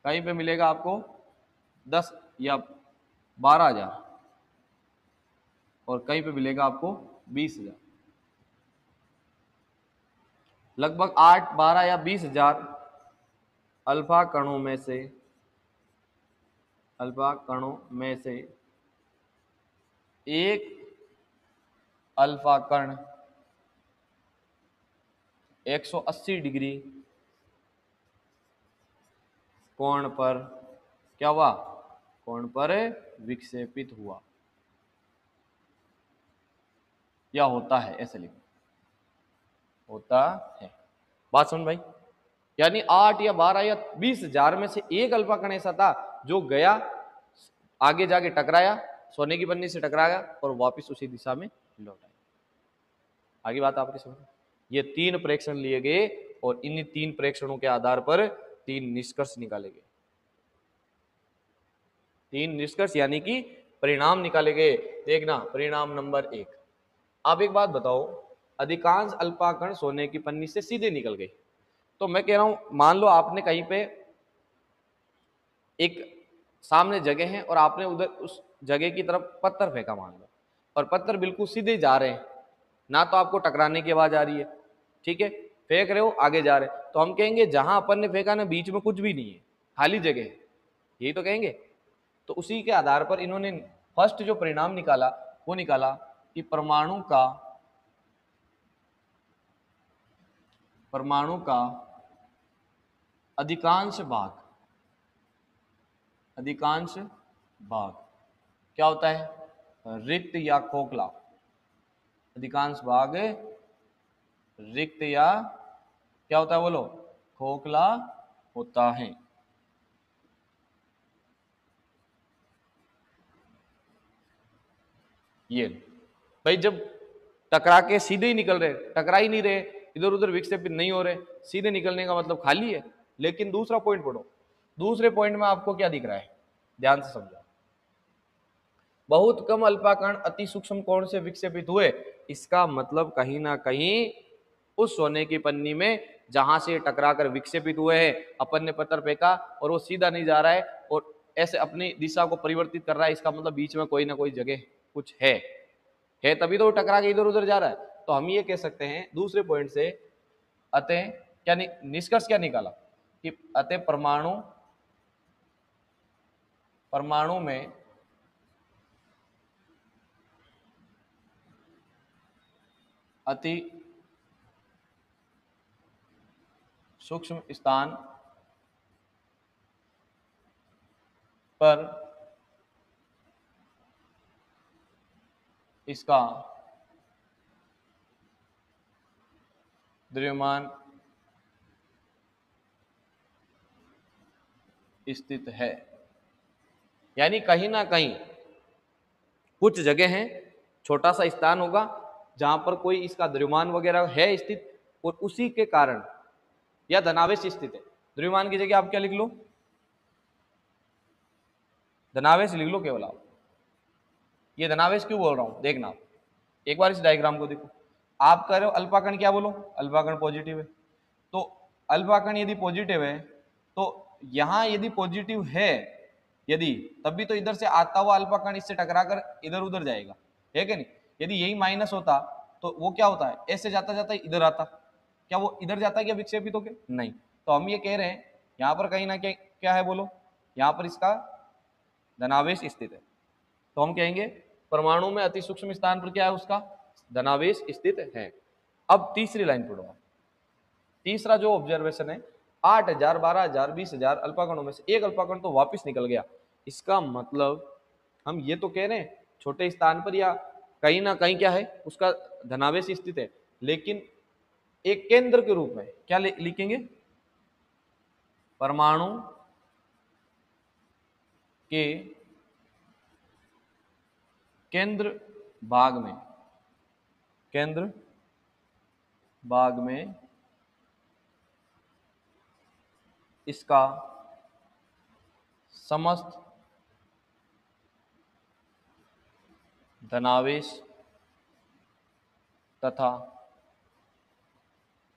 कहीं पे मिलेगा आपको 10 या 12,000 और कहीं पे मिलेगा आपको 20,000। लगभग 8, 12 या 20,000 अल्फा कणों में से, अल्फा कणों में से एक अल्फा कण 180 डिग्री कोण पर क्या हुआ, कोण पर विक्षेपित हुआ या होता है, ऐसे लिखो, होता है। बात समझ भाई, यानी 8 या 12 या 20,000 में से एक अल्फा कण ऐसा था जो गया आगे जाके टकराया, सोने की पन्नी से टकराया और वापस उसी दिशा में लौट आया। आगे बात आपकी समझ। ये 3 प्रेक्षण लिए गए और इन 3 प्रेक्षणों के आधार पर 3 निष्कर्ष निकाले गए। 3 निष्कर्ष यानी कि परिणाम निकाले गए। देखना परिणाम नंबर 1, आप एक बात बताओ, अधिकांश अल्फा कण सोने की पन्नी से सीधे निकल गए। तो मैं कह रहा हूं मान लो आपने कहीं पे एक सामने जगह है और आपने उधर उस जगह की तरफ पत्थर फेंका मान लो, और पत्थर बिल्कुल सीधे जा रहे हैं, ना तो आपको टकराने की आवाज आ रही है, ठीक है, फेंक रहे हो आगे जा रहे हैं, तो हम कहेंगे जहां अपन ने फेंका ना बीच में कुछ भी नहीं है, खाली जगह है, यही तो कहेंगे। तो उसी के आधार पर इन्होंने फर्स्ट जो परिणाम निकाला वो निकाला कि परमाणु का अधिकांश भाग क्या होता है, रिक्त या खोखला, अधिकांश भाग रिक्त या क्या होता है बोलो, खोखला होता है। ये भाई जब टकरा के सीधे ही निकल रहे, टकरा ही नहीं रहे, इधर उधर विक्षेपित नहीं हो रहे, सीधे निकलने का मतलब खाली है। लेकिन दूसरा पॉइंट पढ़ो, दूसरे पॉइंट में आपको क्या दिख रहा है, ध्यान से समझो। बहुत कम अल्पाकण अति सूक्ष्म कोण से विक्षेपित हुए, इसका मतलब कहीं ना कहीं उस सोने की पन्नी में जहां से टकरा कर विक्षेपित हुए हैं, अपन ने पत्थर फेंका और वो सीधा नहीं जा रहा है और ऐसे अपनी दिशा को परिवर्तित कर रहा है, इसका मतलब बीच में कोई ना कोई जगह कुछ है तभी तो टकरा के इधर उधर जा रहा है। तो हम ये कह सकते हैं दूसरे पॉइंट से, अतः क्या निष्कर्ष क्या निकाला कि अतः परमाणु में अति सूक्ष्म स्थान पर इसका द्रव्यमान स्थित है। यानी कहीं ना कहीं कुछ जगह है, छोटा सा स्थान होगा जहां पर कोई इसका द्रव्यमान वगैरह है स्थित, और उसी के कारण या धनावेश स्थित है। द्रव्यमान की जगह आप क्या लिख लो, धनावेश लिख लो केवल आप। ये धनावेश क्यों बोल रहा हूं देखना आप, एक बार इस डायग्राम को देखो। आप कह रहे हो अल्पाकण, क्या बोलो, अल्पाकण पॉजिटिव है। तो अल्पाकण यदि पॉजिटिव है तो यहां यदि पॉजिटिव है, यदि तब भी तो इधर से आता हुआ अल्पाकण इससे टकरा कर इधर उधर जाएगा, है कि नहीं। यदि यही माइनस होता तो वो क्या होता है, ऐसे जाता जाता इधर आता, क्या वो इधर जाता है क्या विक्षेपित होकर, नहीं। तो हम ये कह रहे हैं यहाँ पर कहीं ना कहीं क्या है बोलो, यहाँ पर इसका धनावेश स्थित है। तो हम कहेंगे परमाणु में अति सूक्ष्म स्थान पर क्या है, उसका धनावेश स्थित है। अब तीसरी लाइन पढ़ो। तीसरा जो ऑब्जर्वेशन है, 8,000, 12,000, 20,000 अल्पाकणों में से एक अल्पाकण तो वापस निकल गया। इसका मतलब हम ये तो कह रहे हैं छोटे स्थान पर या कहीं ना कहीं क्या है उसका धनावेश स्थित है, लेकिन एक केंद्र के रूप में क्या लिखेंगे, परमाणु के केंद्र भाग में इसका समस्त धनावेश तथा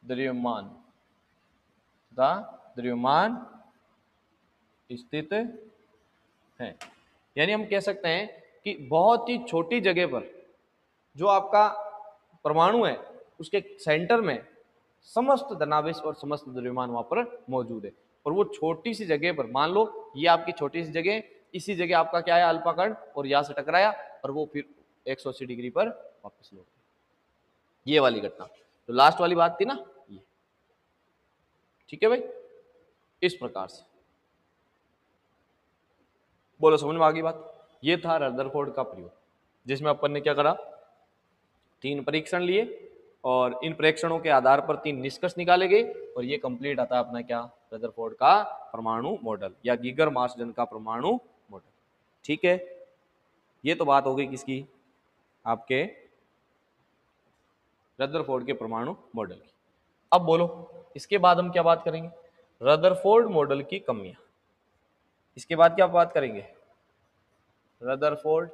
द्रव्यमान स्थित है। यानी हम कह सकते हैं कि बहुत ही छोटी जगह पर जो आपका परमाणु है उसके सेंटर में समस्त धनावेश और समस्त द्रव्यमान वहां पर मौजूद है। और वो छोटी सी जगह पर, मान लो ये आपकी छोटी सी जगह, इसी जगह आपका क्या है अल्पाकण, और यहां से टकराया और वो फिर 180 डिग्री पर वापस लौट, ये वाली घटना। तो लास्ट वाली बात थी ना ये, ठीक है भाई। इस प्रकार से बोलो, समझ में आ गई बात। ये था रदरफोर्ड का प्रयोग, जिसमें अपन ने क्या करा, 3 परीक्षण लिए और इन परीक्षणों के आधार पर 3 निष्कर्ष निकाले गए, और ये कंप्लीट आता है अपना क्या, रदरफोर्ड का परमाणु मॉडल या गीगर मार्शजन का परमाणु मॉडल। ठीक है, ये तो बात हो गई किसकी, आपके रदरफोर्ड के परमाणु मॉडल की। अब बोलो इसके बाद हम क्या बात करेंगे, रदरफोर्ड मॉडल की कमियां। इसके बाद क्या बात करेंगे, रदरफोर्ड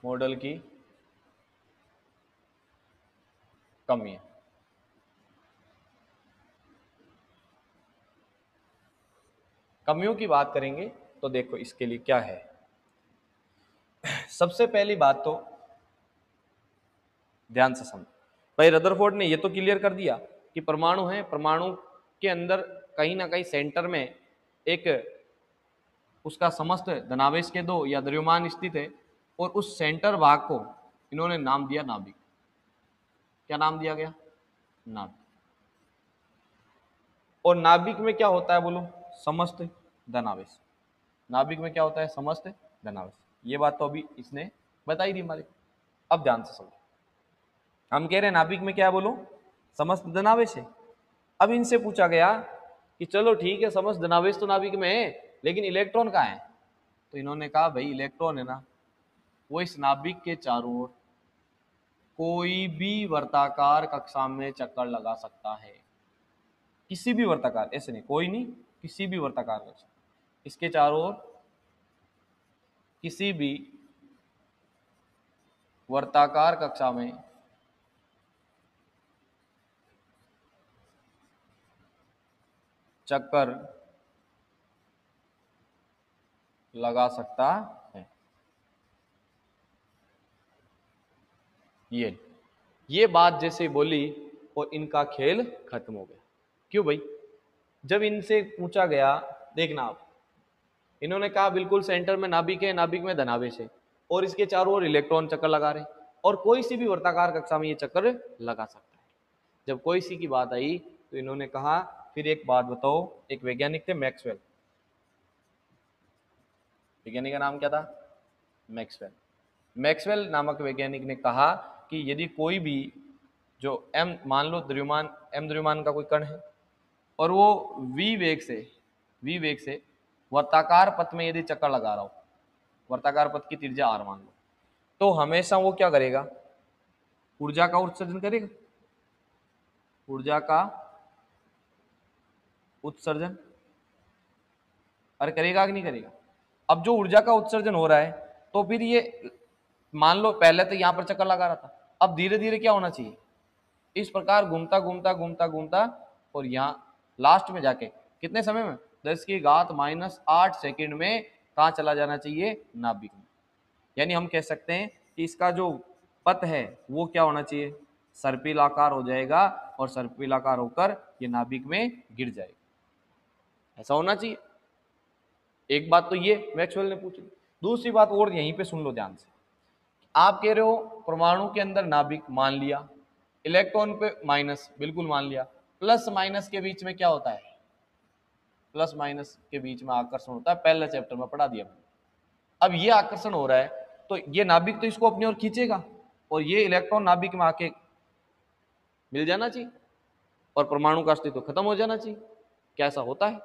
मॉडल की कमियां। कमियों की बात करेंगे तो देखो इसके लिए क्या है। सबसे पहली बात तो ध्यान से समझो भाई, रदरफोर्ड ने ये तो क्लियर कर दिया कि परमाणु है, परमाणु के अंदर कहीं ना कहीं सेंटर में एक उसका समस्त धनावेश के 2 या द्रव्यमान स्थित है, और उस सेंटर भाग को इन्होंने नाम दिया नाभिक। क्या नाम दिया गया, नाभिक। और नाभिक में क्या होता है बोलो, समस्त धनावेश। नाभिक में क्या होता है, समस्त धनावेश। ये बात तो अभी इसने बताई दी हमारे। अब ध्यान से समझो, हम कह रहे हैं नाभिक में क्या है, बोलो, समस्त धनावेश है। अब इनसे पूछा गया कि चलो ठीक है, समस्त धनावेश तो नाभिक में है, लेकिन इलेक्ट्रॉन कहाँ है? तो इन्होंने कहा भाई इलेक्ट्रॉन है ना, वो इस नाभिक के चारों ओर कोई भी वर्ताकार कक्षा में चक्कर लगा सकता है। किसी भी वर्ताकार, ऐसे नहीं कोई नहीं, किसी भी वर्ताकार कक्षा, इसके चारों ओर किसी भी वर्ताकार कक्षा में चक्कर लगा सकता है। ये बात जैसे बोली और इनका खेल खत्म हो गया। क्यों भाई? जब इनसे पूछा गया, देखना आप, इन्होंने कहा बिल्कुल सेंटर में नाभिक है, नाभिक में धनावेश है और इसके चारों ओर इलेक्ट्रॉन चक्कर लगा रहे और कोई सी भी वर्ताकार कक्षा में ये चक्कर लगा सकता है। जब कोई सी की बात आई तो इन्होंने कहा फिर एक बात बताओ, एक वैज्ञानिक थे मैक्सवेल, वैज्ञानिक का नाम क्या था? मैक्सवेल। मैक्सवेल नामक वैज्ञानिक ने कहा कि यदि कोई भी जो एम, मान लो द्रव्यमान एम द्रव्यमान का कोई कण है और वो वी वेग से वर्ताकार पथ में यदि चक्कर लगा रहा हो, वर्ताकार पथ की त्रिज्या आर मान लो, तो हमेशा वो क्या करेगा? ऊर्जा का उत्सर्जन करेगा। ऊर्जा का उत्सर्जन, अरे करेगा कि नहीं करेगा? अब जो ऊर्जा का उत्सर्जन हो रहा है, तो फिर ये मान लो पहले तो यहां पर चक्कर लगा रहा था, अब धीरे धीरे क्या होना चाहिए? इस प्रकार घूमता घूमता घूमता घूमता और यहाँ लास्ट में जाके कितने समय में? 10⁻⁻8 सेकंड में कहाँ चला जाना चाहिए? नाभिक में। यानी हम कह सकते हैं कि इसका जो पथ है वो क्या होना चाहिए? सर्पिलाकार हो जाएगा और सर्पिलाकार होकर ये नाभिक में गिर जाएगा। ऐसा होना चाहिए। एक बात तो ये मैक्सवेल ने पूछी। दूसरी बात और यहीं पे सुन लो ध्यान से, आप कह रहे हो परमाणु के अंदर नाभिक मान लिया, इलेक्ट्रॉन पे माइनस बिल्कुल मान लिया, प्लस माइनस के बीच में क्या होता है? प्लस माइनस के बीच में आकर्षण होता है, पहले चैप्टर में पढ़ा दिया। अब ये आकर्षण हो रहा है तो ये नाभिक तो इसको अपनी ओर खींचेगा और ये इलेक्ट्रॉन नाभिक में आके मिल जाना चाहिए और परमाणु का अस्तित्व खत्म हो जाना चाहिए। क्या ऐसा होता है?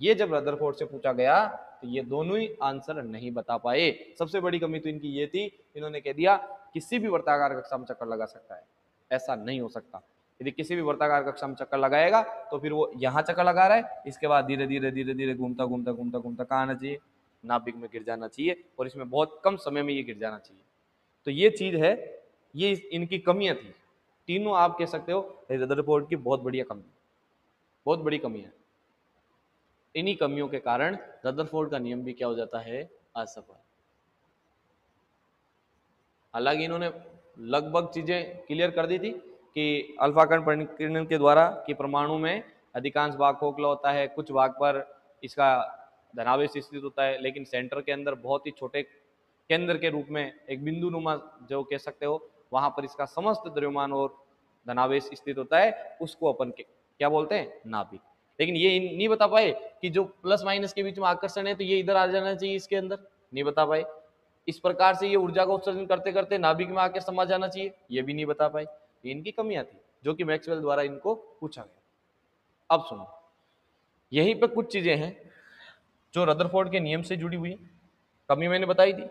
ये जब रदरफोर्ड से पूछा गया तो ये दोनों ही आंसर नहीं बता पाए। सबसे बड़ी कमी तो इनकी ये थी, इन्होंने कह दिया किसी भी वर्ताकार कक्षा में चक्कर लगा सकता है। ऐसा नहीं हो सकता। यदि किसी भी वर्ताकार कक्षा में चक्कर लगाएगा तो फिर वो यहाँ चक्कर लगा रहा है, इसके बाद धीरे धीरे धीरे धीरे घूमता घूमता घूमता घूमता कहाँ आना चाहिए? नाभिक में गिर जाना चाहिए और इसमें बहुत कम समय में ये गिर जाना चाहिए। तो ये चीज है, ये इनकी कमियां थी तीनों। आप कह सकते हो रदरफोर्ड की बहुत बढ़िया कमी, बहुत बड़ी कमी है। इन्हीं कमियों के कारण रदरफोर्ड का नियम भी क्या हो जाता है? असफल। हालांकि इन्होंने लगभग चीजें क्लियर कर दी थी कि अल्फा कण परिकिरण के द्वारा कि परमाणु में अधिकांश भाग खोखला होता है, कुछ भाग पर इसका धनावेश स्थित होता है, लेकिन सेंटर के अंदर बहुत ही छोटे केंद्र के रूप में एक बिंदु नुमा जो कह सकते हो, वहां पर इसका समस्त द्रव्यमान और धनावेश स्थित होता है, उसको अपन क्या बोलते हैं? नाभिक। लेकिन ये नहीं बता पाए कि जो प्लस माइनस के बीच में आकर्षण है तो ये इधर आ जाना चाहिए, इसके अंदर नहीं बता पाए। इस प्रकार से ये ऊर्जा का उत्सर्जन करते करते नाभिक में आकर समा जाना चाहिए, ये भी नहीं बता पाए। इनकी कमियां थी जो कि मैक्सवेल द्वारा इनको पूछा गया। अब सुनो, यहीं पे कुछ चीजें हैं जो रदरफोर्ड के नियम से जुड़ी हुई। कमी मैंने बताई थी,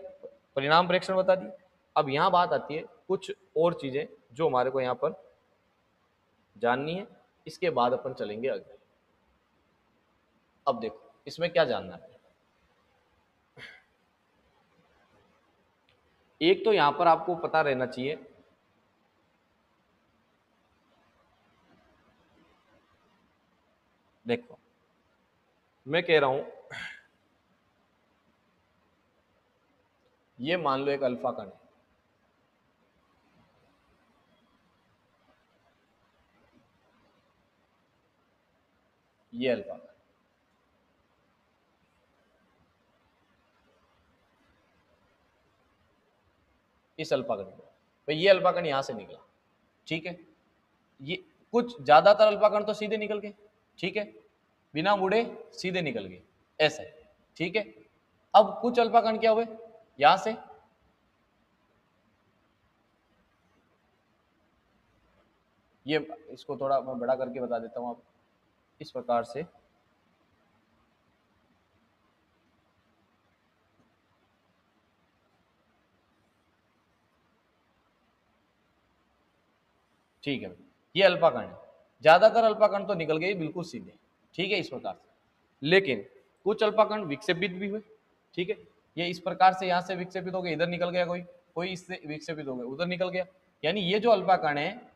परिणाम प्रेक्षण बता दी। अब यहां बात आती है कुछ और चीजें जो हमारे को यहां पर जाननी है, इसके बाद अपन चलेंगे आगे। अब देखो इसमें क्या जानना है। एक तो यहां पर आपको पता रहना चाहिए, देखो मैं कह रहा हूं ये मान लो एक अल्फा कण है, ये अल्फा कण, इस अल्फा कण को, भाई ये अल्फा कण यहां से निकला, ठीक है। ये कुछ ज्यादातर अल्फा कण तो सीधे निकल गए, ठीक है, बिना मुड़े सीधे निकल गए, ऐसा है, ठीक है। अब कुछ अल्फा कण क्या हुए, यहां से ये इसको थोड़ा मैं बड़ा करके बता देता हूँ आप इस प्रकार से। ठीक है भाई, ये अल्फा कण है। ज्यादातर अल्फा कण तो निकल गए बिल्कुल सीधे, ठीक है, इस प्रकार से। लेकिन कुछ अल्फा कण विक्षेपित भी हुए, ठीक है। ये इस प्रकार से यहाँ से विक्षेपित हो गए, इधर निकल गया, कोई इससे विक्षेपित हो गया, उधर निकल गया। यानी ये जो अल्फा कण है,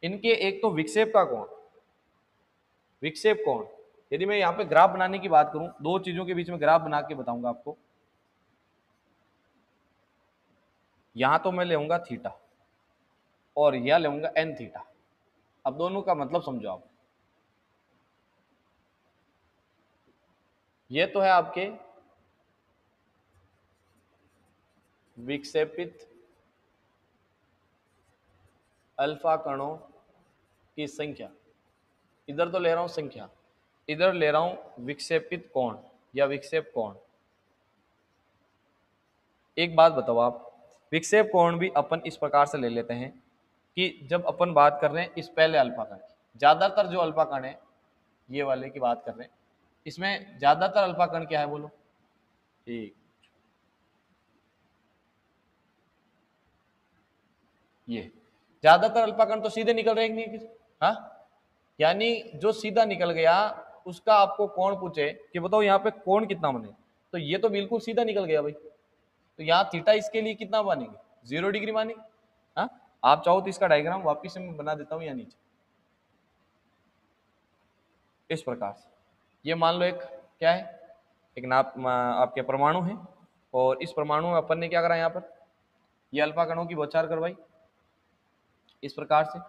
इनके एक तो विक्षेप का कोण, विक्षेप कोण, यदि मैं यहाँ पे ग्राफ बनाने की बात करूं, दो चीजों के बीच में ग्राफ बना के बताऊंगा आपको। यहां तो मैं लेऊंगा थीटा और यह लेऊंगा एन थीटा। अब दोनों का मतलब समझो आप। ये तो है आपके विक्षेपित अल्फा कणों की संख्या, इधर तो ले रहा हूं संख्या, इधर ले रहा हूं विक्षेपित कोण या विक्षेप कोण। एक बात बताओ आप, विक्षेप कोण भी अपन इस प्रकार से ले लेते हैं कि जब अपन बात कर रहे हैं इस पहले अल्फा कण की, ज्यादातर जो अल्फा कण है ये वाले की बात कर रहे हैं, इसमें ज्यादातर अल्फा कण क्या है बोलो? ठीक, ये ज्यादातर अल्फा कण तो सीधे निकल रहे नहीं, हाँ, यानी जो सीधा निकल गया उसका आपको कोण पूछे कि बताओ यहाँ पे कोण कितना बने, तो ये तो बिल्कुल सीधा निकल गया भाई। तो यहाँ थीटा इसके लिए कितना मानेंगे? 0 डिग्री मानेंगे। हाँ, आप चाहो तो इसका डायग्राम वापिस से मैं बना देता हूँ यहाँ नीचे इस प्रकार से। ये मान लो एक क्या है, एक नाप आपके परमाणु है, और इस परमाणु में अपन ने क्या करा, यहाँ पर ये अल्फा कणों की बौछार करवाई इस प्रकार से।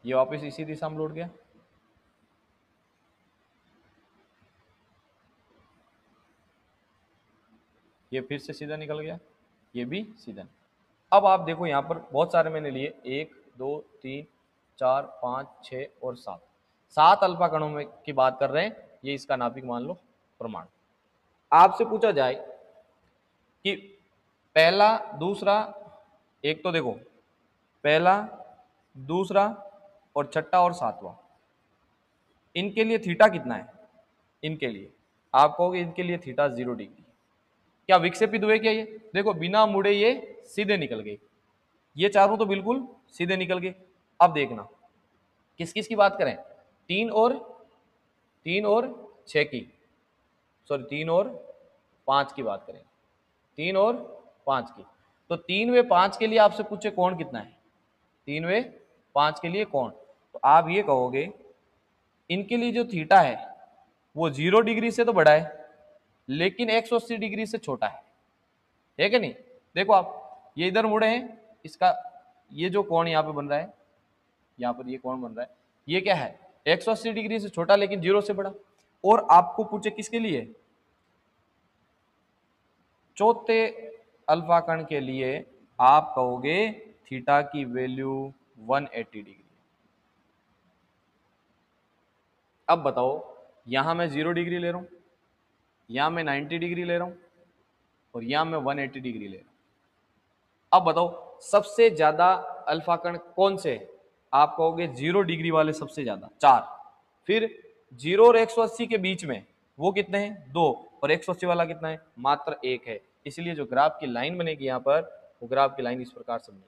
ये वापस इसी दिशा में लौट गया, ये फिर से सीधा निकल गया, ये भी सीधा। अब आप देखो यहाँ पर बहुत सारे मैंने लिए, 1 2 3 4 5 6 और 7, 7 अल्फा कणों में की बात कर रहे हैं। ये इसका नाभिक मान लो परमाणु। आपसे पूछा जाए कि पहला दूसरा, एक तो देखो पहला दूसरा और छठा और सातवां, इनके लिए थीटा कितना है? इनके लिए आप कहोगे इनके लिए थीटा 0 डिग्री। क्या विक्षेपित हुए क्या? ये देखो बिना मुड़े ये सीधे निकल गए, ये चारों तो बिल्कुल सीधे निकल गए। अब देखना किस किस की बात करें, 3 और 6 की, सॉरी 3 और 5 की बात करें, 3 और 5 की। तो 3 व 5 के लिए आपसे पूछे कोण कितना है, 3 व 5 के लिए कोण, तो आप ये कहोगे इनके लिए जो थीटा है वो 0 डिग्री से तो बड़ा है लेकिन 180 डिग्री से छोटा है कि नहीं? देखो आप ये इधर मुड़े हैं, इसका ये जो कोण यहाँ पे बन रहा है, यहाँ पर ये कोण बन रहा है, ये क्या है 180 डिग्री से छोटा लेकिन 0 से बड़ा। और आपको पूछे किसके लिए, चौथे अल्फा कण के लिए, आप कहोगे थीटा की वैल्यू 180 डिग्री। अब बताओ यहां मैं 0 डिग्री ले रहा हूं, यहां मैं 90 डिग्री ले रहा हूं, और यहां मैं 180 डिग्री ले रहा हूं। अब बताओ सबसे ज्यादा अल्फा कण कौन से? आप कहोगे 0 डिग्री वाले सबसे ज्यादा 4, फिर 0 और 180 के बीच में वो कितने हैं? 2, और 180 वाला कितना है? मात्र 1 है। इसलिए जो ग्राफ की लाइन बनेगी यहाँ पर, वो ग्राफ की लाइन इस प्रकार से बनेगी।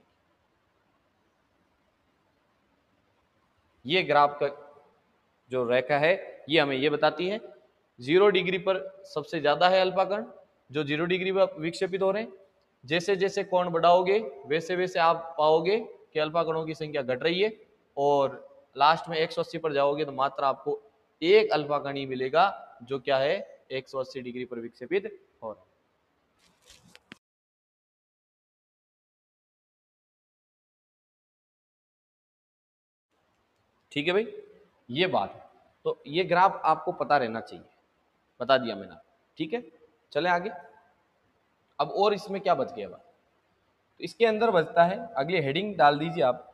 ये ग्राफ का जो रेखा है ये हमें ये बताती है 0 डिग्री पर सबसे ज्यादा है अल्फा कण जो 0 डिग्री पर विक्षेपित हो रहे हैं। जैसे जैसे कोण बढ़ाओगे वैसे वैसे आप पाओगे कि अल्फा कणों की संख्या घट रही है, और लास्ट में 180 पर जाओगे तो मात्र आपको एक अल्फा कण ही मिलेगा जो क्या है 180 डिग्री पर विक्षेपित हो रहा है। ठीक है भाई, ये बात है। तो ये ग्राफ आपको पता रहना चाहिए, बता दिया मैंने। ठीक है, चले आगे। अब और इसमें क्या बच गया बात, तो इसके अंदर बचता है, अगली हेडिंग डाल दीजिए आप,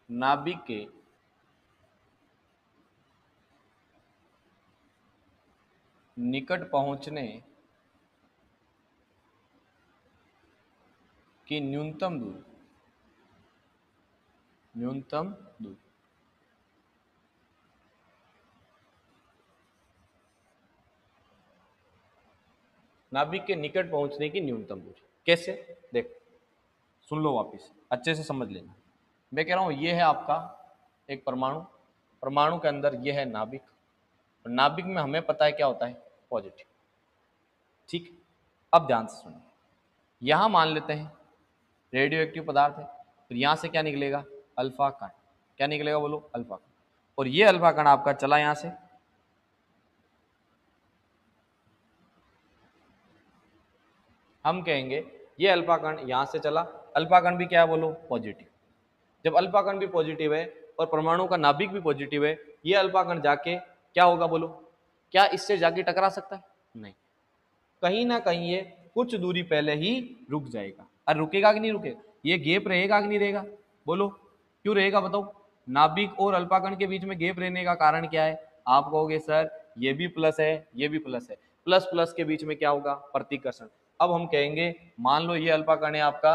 नाभिक के निकट पहुंचने की न्यूनतम दूरी, न्यूनतम दूरी। नाभिक के निकट पहुंचने की न्यूनतम दूरी कैसे, देखो सुन लो वापिस, अच्छे से समझ लेना। मैं कह रहा हूं ये है आपका एक परमाणु, परमाणु के अंदर ये है नाभिक, और नाभिक में हमें पता है क्या होता है, पॉजिटिव। ठीक, अब ध्यान से सुनिए, यहां मान लेते हैं रेडियो एक्टिव पदार्थ है, फिर यहां से क्या निकलेगा, अल्फा कण। क्या निकलेगा बोलो, अल्फा कण। और ये अल्फा कण आपका चला यहां से, हम कहेंगे ये अल्फा कण यहां से चला, अल्फा कण भी क्या है बोलो, पॉजिटिव। जब अल्फा कण भी पॉजिटिव है और परमाणु का नाभिक भी पॉजिटिव है, ये अल्फा कण जाके क्या होगा बोलो, क्या इससे जाके टकरा सकता है, नहीं। कहीं ना कहीं ये कुछ दूरी पहले ही रुक जाएगा। और रुकेगा कि नहीं रुकेगा, ये गैप रहेगा कि नहीं रहेगा बोलो, क्यों रहेगा बताओ। नाभिक और अल्फा कण के बीच में गैप रहने का कारण क्या है, आप कहोगे सर ये भी प्लस है, ये भी प्लस है, प्लस प्लस के बीच में क्या होगा, प्रतिकर्षण। अब हम कहेंगे मान लो ये अल्फा कण है आपका,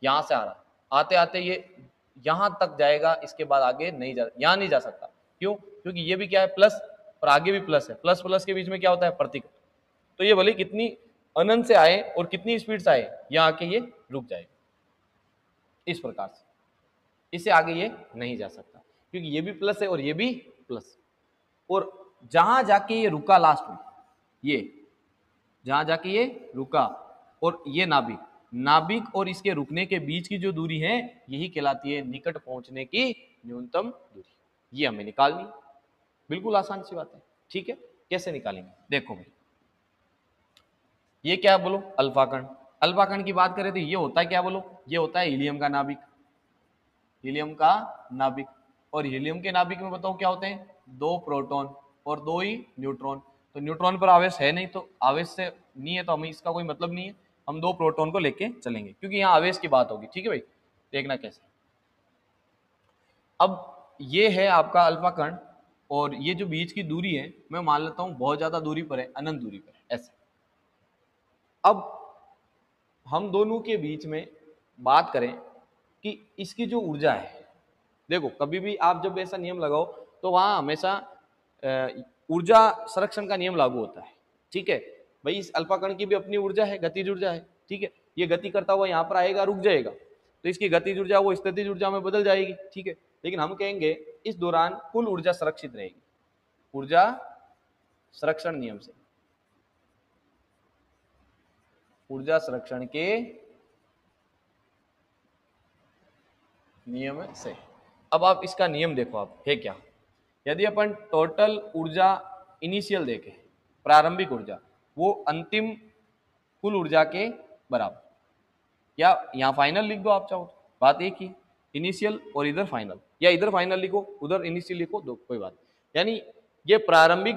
यहां से आ रहा, आते आते ये यहां तक जाएगा, इसके बाद आगे नहीं जा, यहां नहीं जा सकता। क्यों, क्योंकि ये भी क्या है प्लस, और आगे भी प्लस है, प्लस प्लस के बीच में क्या होता है, प्रतिकर्षण। तो ये भले कितनी अनंत से आए और कितनी स्पीड से आए, यहाँ आके ये रुक जाएगा इस प्रकार से, इससे आगे ये नहीं जा सकता, क्योंकि ये भी प्लस है और ये भी प्लस। और जहां जाके ये रुका लास्ट में, ये जहां जाके ये रुका, और ये नाभिक, नाभिक और इसके रुकने के बीच की जो दूरी है, यही कहलाती है निकट पहुंचने की न्यूनतम दूरी। ये हमें निकालनी, बिल्कुल आसान सी बात है। ठीक है, कैसे निकालेंगे, देखो भाई, ये क्या बोलो, अल्फा कण। अल्फा कण की बात करें तो ये होता है क्या बोलो, ये होता है हीलियम का नाभिक, हीलियम का नाभिक। और हीलियम के नाभिक में बताओ क्या होते हैं, 2 प्रोटॉन और 2 ही न्यूट्रॉन। तो न्यूट्रॉन पर आवेश है नहीं, तो आवेश से नहीं है तो हमें इसका कोई मतलब नहीं है, हम 2 प्रोटॉन को लेके चलेंगे, क्योंकि यहाँ आवेश की बात होगी। ठीक है भाई, देखना कैसे। अब ये है आपका अल्फा कण, और ये जो बीच की दूरी है, मैं मान लेता हूँ बहुत ज्यादा दूरी पर है, अनंत दूरी पर है, ऐसे। अब हम दोनों के बीच में बात करें कि इसकी जो ऊर्जा है, देखो कभी भी आप जब ऐसा नियम लगाओ तो वहां हमेशा ऊर्जा संरक्षण का नियम लागू होता है। ठीक है भाई, इस अल्फा कण की भी अपनी ऊर्जा है, गतिज ऊर्जा है। ठीक है, ये गति करता हुआ यहाँ पर आएगा, रुक जाएगा, तो इसकी गतिज ऊर्जा वो स्थितिज ऊर्जा में बदल जाएगी। ठीक है, लेकिन हम कहेंगे इस दौरान कुल ऊर्जा सुरक्षित रहेगी, ऊर्जा संरक्षण नियम से, ऊर्जा संरक्षण के नियम से। अब आप इसका नियम देखो, आप है क्या, यदि अपन टोटल ऊर्जा इनिशियल देखें, प्रारंभिक ऊर्जा, वो अंतिम कुल ऊर्जा के बराबर, या यहाँ फाइनल लिख दो आप चाहो तो, बात एक ही, इनिशियल और इधर फाइनल, या इधर फाइनल लिखो उधर इनिशियल लिखो, दो कोई बात। यानी ये प्रारंभिक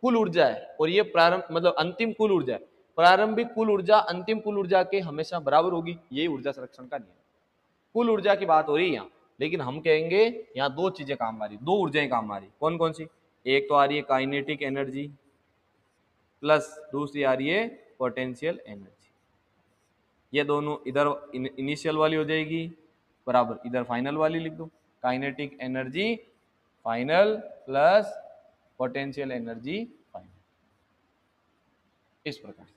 कुल ऊर्जा है और ये प्रारंभ मतलब अंतिम कुल ऊर्जा है, प्रारंभिक कुल ऊर्जा अंतिम कुल ऊर्जा के हमेशा बराबर होगी, यही ऊर्जा संरक्षण का नियम। कुल ऊर्जा की बात हो रही है यहाँ, लेकिन हम कहेंगे यहाँ 2 चीजें काम आ रही, 2 ऊर्जाएं काम आ रही, कौन कौन सी, एक तो आ रही है काइनेटिक एनर्जी, प्लस दूसरी आ रही है पोटेंशियल एनर्जी। ये दोनों इधर इनिशियल वाली हो जाएगी, बराबर इधर फाइनल वाली लिख दो, kinetic energy final plus potential energy final, इस प्रकार से।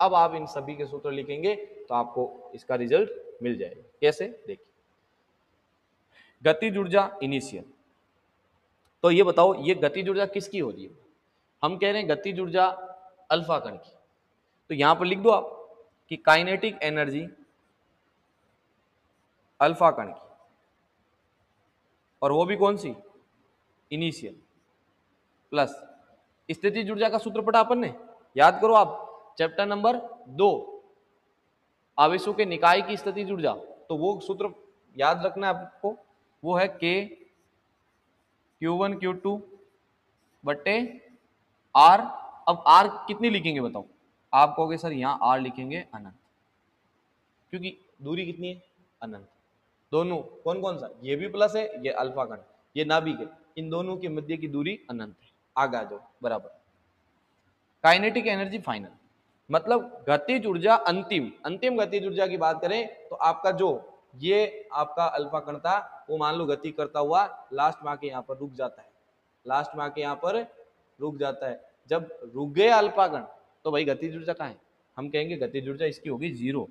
अब आप इन सभी के सूत्र लिखेंगे तो आपको इसका रिजल्ट मिल जाएगा। कैसे, देखिए, गतिज ऊर्जा इनिशियल, तो ये बताओ ये गतिज ऊर्जा किसकी हो रही है, हम कह रहे हैं गतिज ऊर्जा अल्फा कण की, तो यहां पर लिख दो आप कि काइनेटिक एनर्जी अल्फा कण की, और वो भी कौन सी, इनिशियल, प्लस स्थितिज ऊर्जा का सूत्र पढ़ा अपन ने, याद करो आप, चैप्टर नंबर 2, आवेशों के निकाय की स्थितिज ऊर्जा, तो वो सूत्र याद रखना है आपको, वो है K Q1 Q2 बट्टे R। अब R कितनी लिखेंगे बताओ, आप कहोगे सर यहाँ R लिखेंगे अनंत, क्योंकि दूरी कितनी है, अनंत। दोनों कौन कौन सा, ये भी प्लस है, ये अल्फा कण, ये नाभिक है, इन दोनों के मध्य की दूरी अनंत है। आगे आ जाओ, बराबर काइनेटिक एनर्जी फाइनल, मतलब गतिज ऊर्जा अंतिम, अंतिम गतिज ऊर्जा की बात करें तो आपका जो ये आपका अल्फा कण था वो मान लो गति करता हुआ लास्ट में आके यहाँ पर रुक जाता है, लास्ट में आके यहाँ पर रुक जाता है। जब रुक गए अल्फा कण तो भाई गतिज ऊर्जा कहाँ है, हम कहेंगे गतिज ऊर्जा इसकी होगी जीरो।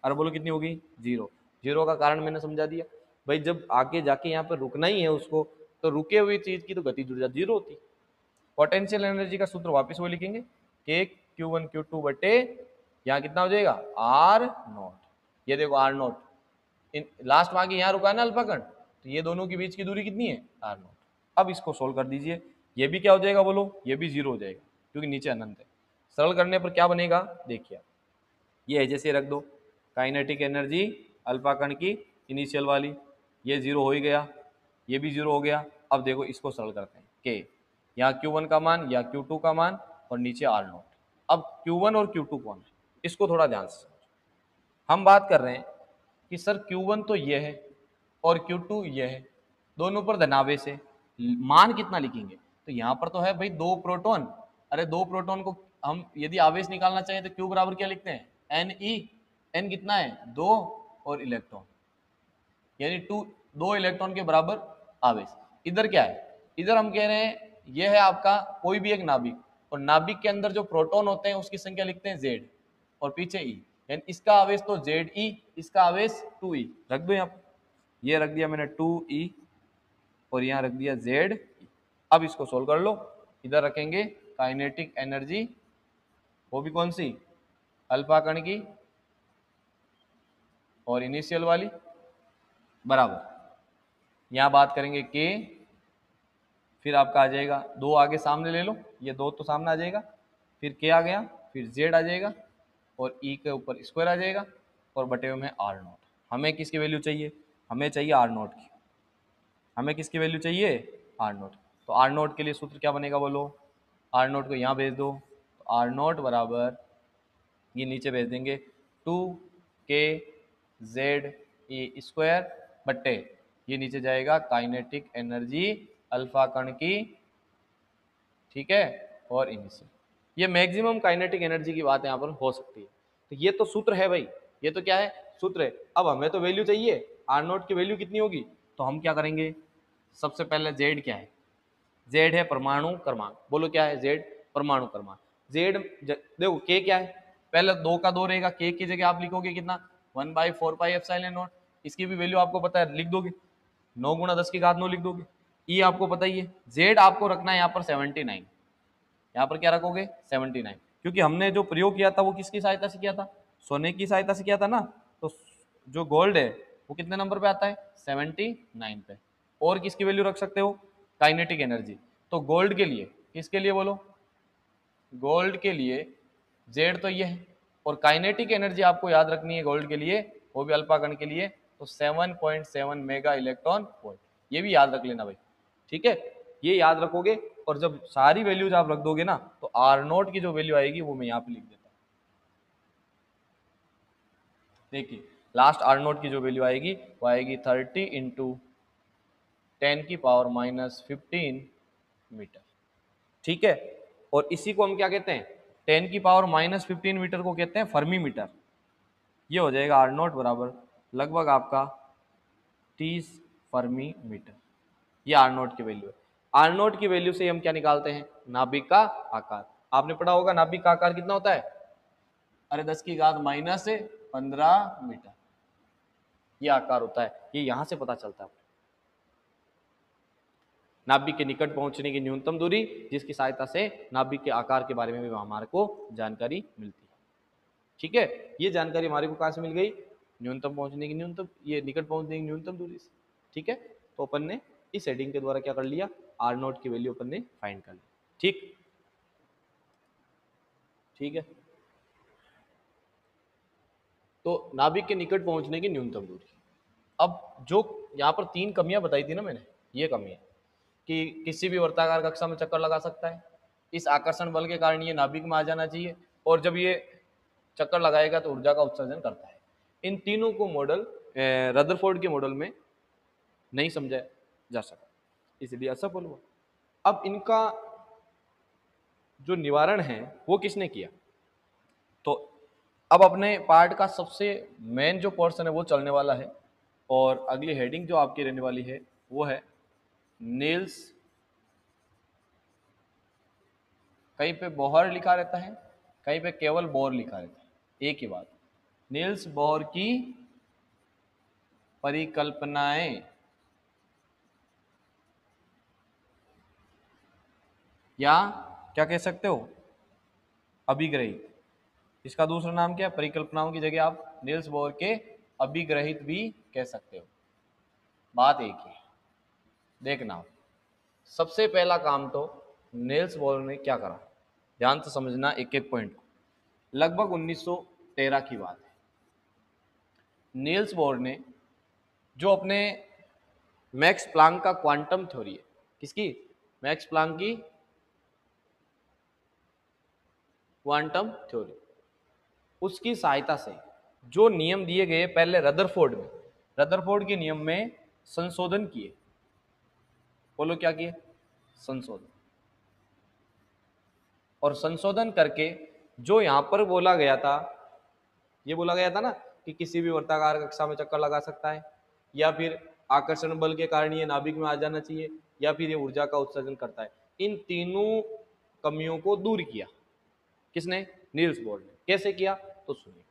और बोलो कितनी होगी, जीरो। जीरो का कारण मैंने समझा दिया भाई, जब आगे जाके यहाँ पर रुकना ही है उसको तो रुके हुई चीज की तो गतिज ऊर्जा जीरो होती। पोटेंशियल एनर्जी का सूत्र वापस वो लिखेंगे के Q1 Q2 बटे यहाँ कितना हो जाएगा आर नॉट। ये देखो आर नॉट, इन लास्ट में आके यहाँ रुका है ना अल्फा कण, तो ये दोनों के बीच की दूरी कितनी है आर नॉट। अब इसको सोल्व कर दीजिए, ये भी क्या हो जाएगा बोलो, ये भी जीरो हो जाएगा क्योंकि नीचे अनंत है। सरल करने पर क्या बनेगा देखिए, ये जैसे रख दो काइनेटिक एनर्जी अल्फा कण की इनिशियल वाली, ये जीरो हो ही गया, ये भी जीरो हो गया। अब देखो इसको सरल करते हैं के यहाँ Q1 का मान या Q2 का मान और नीचे आर नॉट। अब Q1 और Q2 कौन है इसको थोड़ा ध्यान से समझो। हम बात कर रहे हैं कि सर Q1 तो ये है और Q2 ये है, दोनों पर धनावेश है, मान कितना लिखेंगे, तो यहाँ पर तो है भाई दो प्रोटॉन। अरे दो प्रोटॉन को हम यदि आवेश निकालना चाहिए तो Q बराबर क्या लिखते हैं Ne, N कितना है दो और इलेक्ट्रॉन, यानी दो इलेक्ट्रॉन के बराबर आवेश। इधर क्या है, इधर हम कह रहे हैं यह है आपका कोई भी एक नाभिक और नाभिक के अंदर जो प्रोटॉन होते हैं उसकी संख्या लिखते हैं Z और पीछे E, यानी इसका आवेश तो Ze, इसका आवेश 2E रख दो यहाँ पर, ये रख दिया मैंने 2E और यहाँ रख दिया Z। अब इसको सोल्व कर लो, इधर रखेंगे काइनेटिक एनर्जी, वो भी कौन सी अल्फा कण की और इनिशियल वाली बराबर, यहाँ बात करेंगे के, फिर आपका आ जाएगा दो आगे सामने ले लो, ये दो तो सामने आ जाएगा, फिर के आ गया, फिर जेड आ जाएगा और ई के ऊपर स्क्वायर आ जाएगा और बटे हुए में आर नॉट। हमें किसकी वैल्यू चाहिए, हमें चाहिए आर नॉट की, हमें किसकी वैल्यू चाहिए आर नॉट। तो आर नॉट के लिए सूत्र क्या बनेगा बोलो, आर नॉट को यहाँ भेज दो, तो आर नॉट बराबर ये नीचे भेज देंगे 2k जेड ई स्क्वायर बट्टे ये नीचे जाएगा काइनेटिक एनर्जी अल्फा कण की, ठीक है, और इनिशियल। ये मैक्सिमम काइनेटिक एनर्जी की बात यहाँ पर हो सकती है। तो ये तो सूत्र है भाई, ये तो क्या है सूत्र है। अब हमें तो वैल्यू चाहिए, आर नॉट की वैल्यू कितनी होगी, तो हम क्या करेंगे, सबसे पहले जेड क्या है, जेड है परमाणु क्रमांक, बोलो क्या है जेड परमाणु क्रमांक। जेड देखो के क्या है, पहले दो का दो रहेगा, के की जगह आप लिखोगे कितना 1/4πε0, इसकी भी वैल्यू आपको पता है लिख दोगे, 9 × 10⁹ लिख दोगे। ई आपको पता ही है, जेड आपको रखना है यहाँ पर 79, यहाँ पर क्या रखोगे 79, क्योंकि हमने जो प्रयोग किया था वो किसकी सहायता से किया था, सोने की सहायता से किया था ना, तो जो गोल्ड है वो कितने नंबर पे आता है 79 पे। और किसकी वैल्यू रख सकते हो काइनेटिक एनर्जी, तो गोल्ड के लिए किसके लिए बोलो, गोल्ड के लिए जेड तो ये है और काइनेटिक एनर्जी आपको याद रखनी है गोल्ड के लिए, वो भी अल्फा कण के लिए, तो 7.7 मेगा इलेक्ट्रॉन वोल्ट, ये भी याद रख लेना भाई, ठीक है, ये याद रखोगे। और जब सारी वैल्यूज आप रख दोगे ना तो आर नॉट की जो वैल्यू आएगी वो मैं यहाँ पे लिख देता हूँ, देखिए लास्ट आर नॉट की जो वैल्यू आएगी वो आएगी 30 × 10⁻⁻15 मीटर, ठीक है। और इसी को हम क्या कहते हैं 10⁻⁻15 मीटर को कहते हैं फर्मी मीटर। ये हो जाएगा आर नॉट बराबर लगभग आपका 30 फर्मी मीटर, ये आर नॉट की वैल्यू है। आर नॉट की वैल्यू से हम क्या निकालते हैं नाभिक का आकार, आपने पढ़ा होगा नाभिक का आकार कितना होता है, अरे 10⁻15 मीटर ये आकार होता है, ये यहां से पता चलता है नाभिक के निकट पहुंचने की न्यूनतम दूरी, जिसकी सहायता से नाभिक के आकार के बारे में भी हमारे को जानकारी मिलती है, ठीक है। ये जानकारी हमारे को कहां से मिल गई, न्यूनतम पहुंचने की न्यूनतम, ये निकट पहुंचने की न्यूनतम दूरी से, ठीक है। तो अपन ने इस हेडिंग के द्वारा क्या कर लिया, आर नॉट की वैल्यू अपन ने फाइंड कर ली, ठीक, ठीक है। तो नाभिक के निकट पहुंचने की न्यूनतम दूरी। अब जो यहाँ पर 3 कमियां बताई थी ना मैंने, ये कमी है कि किसी भी वर्ताकार कक्षा में चक्कर लगा सकता है, इस आकर्षण बल के कारण ये नाभिक में आ जाना चाहिए, और जब ये चक्कर लगाएगा तो ऊर्जा का उत्सर्जन करता है। इन तीनों को मॉडल रदरफोर्ड के मॉडल में नहीं समझा जा सका, इसलिए असफल हुआ। अब इनका जो निवारण है वो किसने किया। तो अब अपने पार्ट का सबसे मेन जो पोर्शन है वो चलने वाला है, और अगली हेडिंग जो आपकी रहने वाली है वो है नील्स, कहीं पे बोहर लिखा रहता है, कहीं पे केवल बोर लिखा रहता है, एक ही बात, नील्स बोहर की परिकल्पनाएं या क्या कह सकते हो, अभिग्रहित। इसका दूसरा नाम क्या है, परिकल्पनाओं की जगह आप नील्स बोहर के अभिग्रहित भी कह सकते हो। बात एक ही है। देखना सबसे पहला काम तो नील्स बोहर ने क्या करा, ध्यान से समझना एक एक पॉइंट को। लगभग 1913 की बात है। नील्स बोहर ने जो अपने मैक्स प्लांक का क्वांटम थ्योरी है, किसकी, मैक्स प्लांक की क्वांटम थ्योरी, उसकी सहायता से जो नियम दिए गए पहले रदरफोर्ड में, रदरफोर्ड के नियम में संशोधन किए। बोलो क्या किए, संशोधन। और संशोधन करके जो यहां पर बोला गया था, ये बोला गया था ना कि किसी भी वर्ताकार कक्षा में चक्कर लगा सकता है, या फिर आकर्षण बल के कारण ये नाभिक में आ जाना चाहिए, या फिर ये ऊर्जा का उत्सर्जन करता है। इन तीनों कमियों को दूर किया किसने, नील्स बोहर ने। कैसे किया तो सुनिए।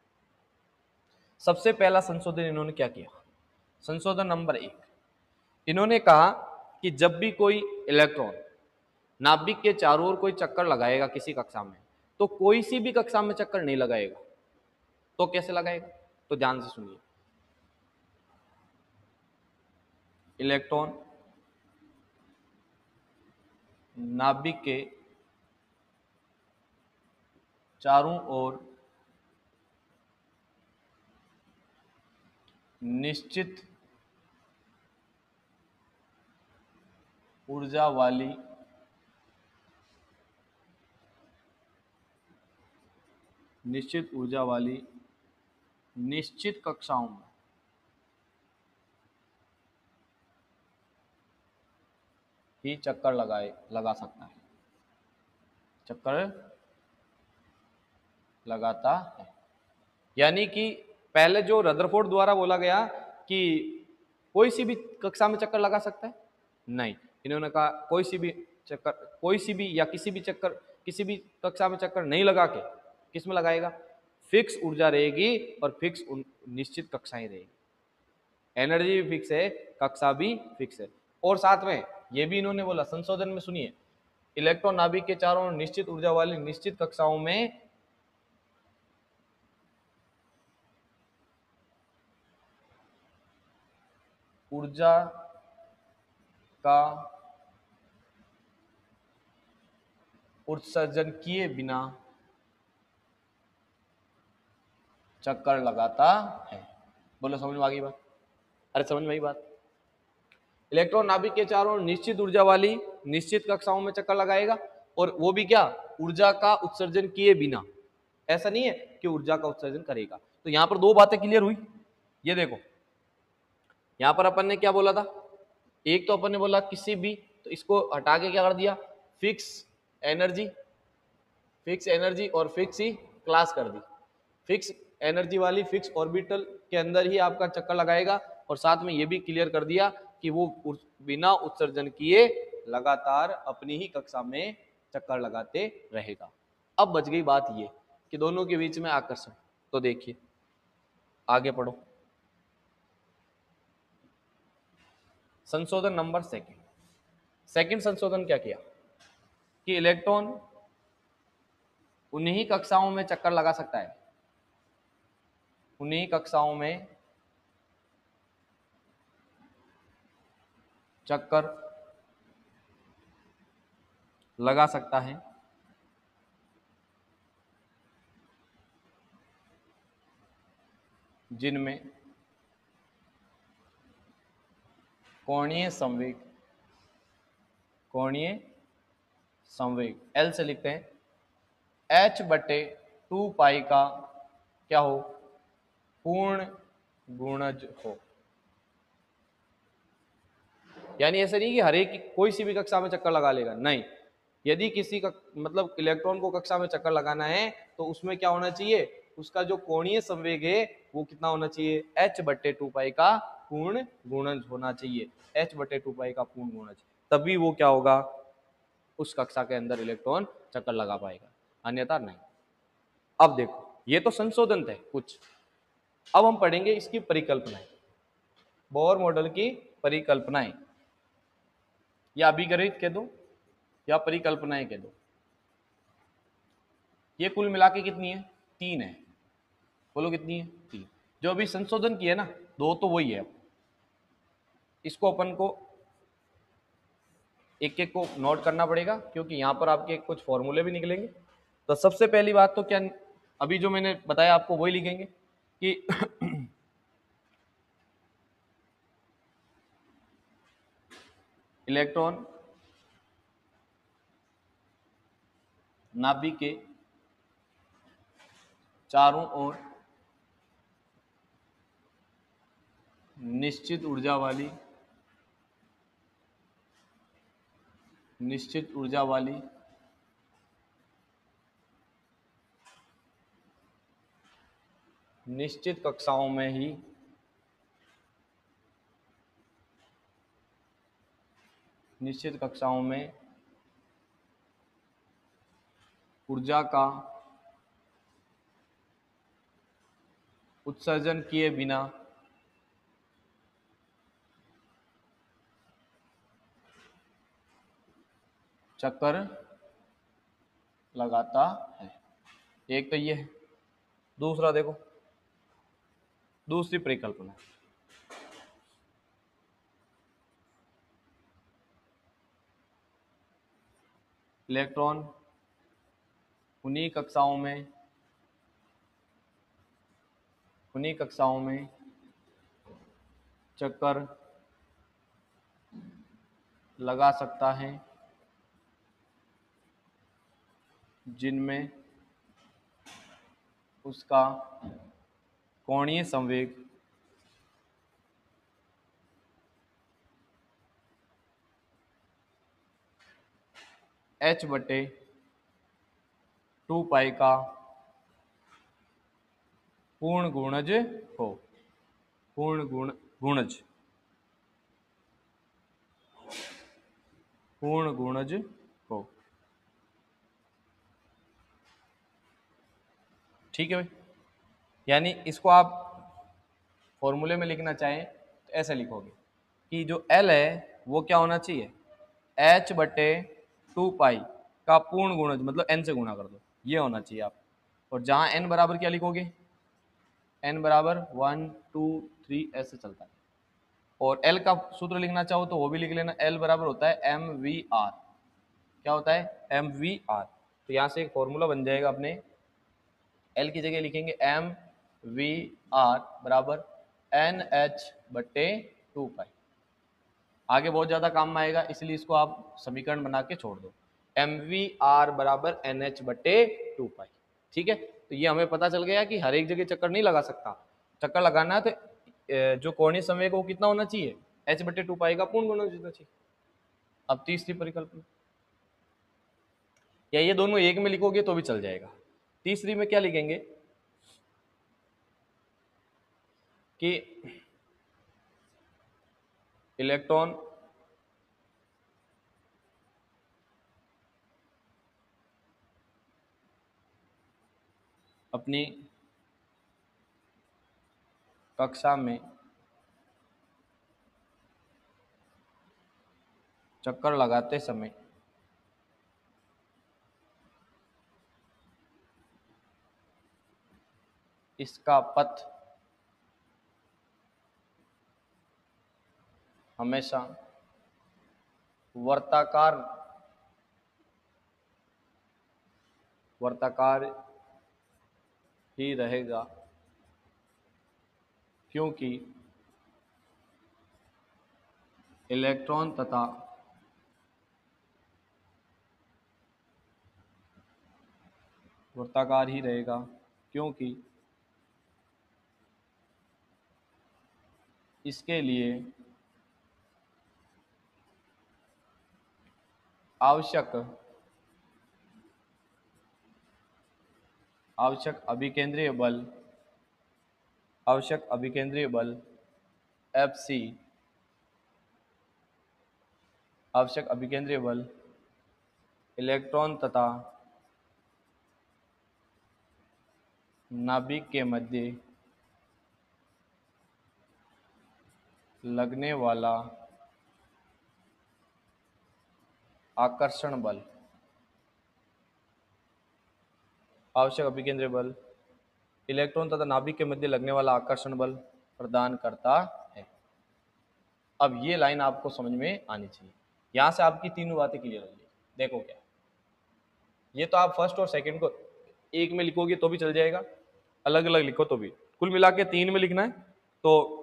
सबसे पहला संशोधन इन्होंने क्या किया, संशोधन नंबर 1, इन्होंने कहा कि जब भी कोई इलेक्ट्रॉन नाभिक के चारों ओर कोई चक्कर लगाएगा किसी कक्षा में, तो कोई सी भी कक्षा में चक्कर नहीं लगाएगा। तो कैसे लगाएगा, तो ध्यान से सुनिए। इलेक्ट्रॉन नाभिक के चारों ओर निश्चित ऊर्जा वाली निश्चित कक्षाओं में ही चक्कर लगा सकता है, चक्कर लगाता है। यानी कि पहले जो रदरफोर्ड द्वारा बोला गया कि कोई सी भी कक्षा में चक्कर लगा सकता है, नहीं, इन्होंने कहा कोई सी भी चक्कर, कोई सी भी या किसी भी चक्कर, किसी भी कक्षा में चक्कर नहीं लगा के किस में लगाएगा, फिक्स ऊर्जा रहेगी और फिक्स निश्चित कक्षाएं रहेगी। एनर्जी भी फिक्स है, कक्षा भी फिक्स है। और साथ में ये भी इन्होंने बोला संशोधन में, सुनिए, इलेक्ट्रॉन नाभिक के चारों ओर निश्चित ऊर्जा वाली निश्चित कक्षाओं में ऊर्जा का उत्सर्जन किए बिना चक्कर लगाता है। बोलो समझ में आ गई बात, अरे समझ में आई बात। इलेक्ट्रॉन नाभिक के चारों ओर निश्चित ऊर्जा वाली निश्चित कक्षाओं में चक्कर लगाएगा, और वो भी क्या, ऊर्जा का उत्सर्जन किए बिना। ऐसा नहीं है कि ऊर्जा का उत्सर्जन करेगा। तो यहां पर दो बातें क्लियर हुई। ये देखो यहां पर अपन ने क्या बोला था, एक तो अपन ने बोला किसी भी, तो इसको हटा के क्या कर दिया, फिक्स एनर्जी, फिक्स एनर्जी और फिक्स ही क्लास कर दी। फिक्स एनर्जी वाली फिक्स ऑर्बिटल के अंदर ही आपका चक्कर लगाएगा, और साथ में ये भी क्लियर कर दिया कि वो बिना उत्सर्जन किए लगातार अपनी ही कक्षा में चक्कर लगाते रहेगा। अब बच गई बात ये कि दोनों के बीच में आकर्षण। तो देखिए आगे पढ़ो, संशोधन नंबर सेकंड संशोधन क्या किया कि इलेक्ट्रॉन उन्हीं कक्षाओं में चक्कर लगा सकता है, उन्हीं कक्षाओं में चक्कर लगा सकता है जिनमें कोणीय संवेग L से लिखते हैं, H/2 का क्या हो, पूर्ण गुणज हो। यानी ऐसा नहीं कि हर एक कोई सी भी कक्षा में चक्कर लगा लेगा, नहीं, यदि किसी का मतलब इलेक्ट्रॉन को कक्षा में चक्कर लगाना है तो उसमें क्या होना चाहिए, उसका जो कोणीय संवेग है वो कितना होना चाहिए, h/2 का पूर्ण गुणज होना चाहिए, h/2 का पूर्ण गुणज, तभी वो क्या होगा, उस कक्षा के अंदर इलेक्ट्रॉन चक्कर लगा पाएगा, अन्यथा नहीं। अब देखो ये तो संशोधन थे कुछ, अब हम पढ़ेंगे इसकी परिकल्पनाएं, बोहर मॉडल की परिकल्पनाएं, या अभिगणित कह दो या परिकल्पनाएं कह दो। ये कुल मिला के कितनी है, 3 है, बोलो कितनी है, 3। जो अभी संशोधन की है ना 2 तो वही है। अब इसको अपन को एक एक को नोट करना पड़ेगा क्योंकि यहाँ पर आपके कुछ फॉर्मूले भी निकलेंगे। तो सबसे पहली बात तो क्या, अभी जो मैंने बताया आपको वही लिखेंगे कि इलेक्ट्रॉन नाभिक के चारों ओर निश्चित ऊर्जा वाली निश्चित कक्षाओं में ही ऊर्जा का उत्सर्जन किए बिना चक्कर लगाता है। एक तो ये है। दूसरा देखो, दूसरी परिकल्पना, इलेक्ट्रॉन उन्हीं कक्षाओं में चक्कर लगा सकता है जिनमें उसका कोणीय संवेग h/2 का पूर्ण गुणज हो, पूर्ण गुणज हो। ठीक है भाई, यानी इसको आप फॉर्मूले में लिखना चाहें तो ऐसे लिखोगे कि जो L है वो क्या होना चाहिए, h/2 का पूर्ण गुणज, मतलब n से गुणा कर दो, ये होना चाहिए आप। और जहां n बराबर क्या लिखोगे, n बराबर 1 2 3 ऐसे चलता है। और L का सूत्र लिखना चाहो तो वो भी लिख लेना, L बराबर होता है mvr। क्या होता है, mvr। तो यहाँ से एक फॉर्मूला बन जाएगा अपने, L की जगह लिखेंगे mvr बराबर NH/2। आगे बहुत ज्यादा काम में आएगा इसलिए इसको आप समीकरण बना के छोड़ दो, mvr बराबर NH/2। ठीक है, तो ये हमें पता चल गया कि हर एक जगह चक्कर नहीं लगा सकता, चक्कर लगाना है तो जो कोणीय संवेग वो कितना होना चाहिए, h/2 का पूर्ण गुणज होना चाहिए। अब तीसरी परिकल्पना, या ये दोनों एक में लिखोगे तो भी चल जाएगा। तीसरी में क्या लिखेंगे कि इलेक्ट्रॉन अपनी कक्षा में चक्कर लगाते समय इसका पथ हमेशा वर्ताकार ही रहेगा, क्योंकि इलेक्ट्रॉन तथा वर्ताकार ही रहेगा क्योंकि इसके लिए आवश्यक आवश्यक अभिकेंद्रीय बल, आवश्यक अभिकेंद्रीय बल Fc, आवश्यक अभिकेंद्रीय बल इलेक्ट्रॉन तथा नाभिक के मध्य लगने वाला आकर्षण बल, आवश्यक अभिकेंद्रीय बल इलेक्ट्रॉन तथा नाभिक के मध्य लगने वाला आकर्षण बल प्रदान करता है। अब ये लाइन आपको समझ में आनी चाहिए। यहां से आपकी तीनों बातें क्लियर हो गई। देखो क्या, ये तो आप फर्स्ट और सेकंड को एक में लिखोगे तो भी चल जाएगा, अलग अलग लिखो तो भी, कुल मिला के 3 में लिखना है। तो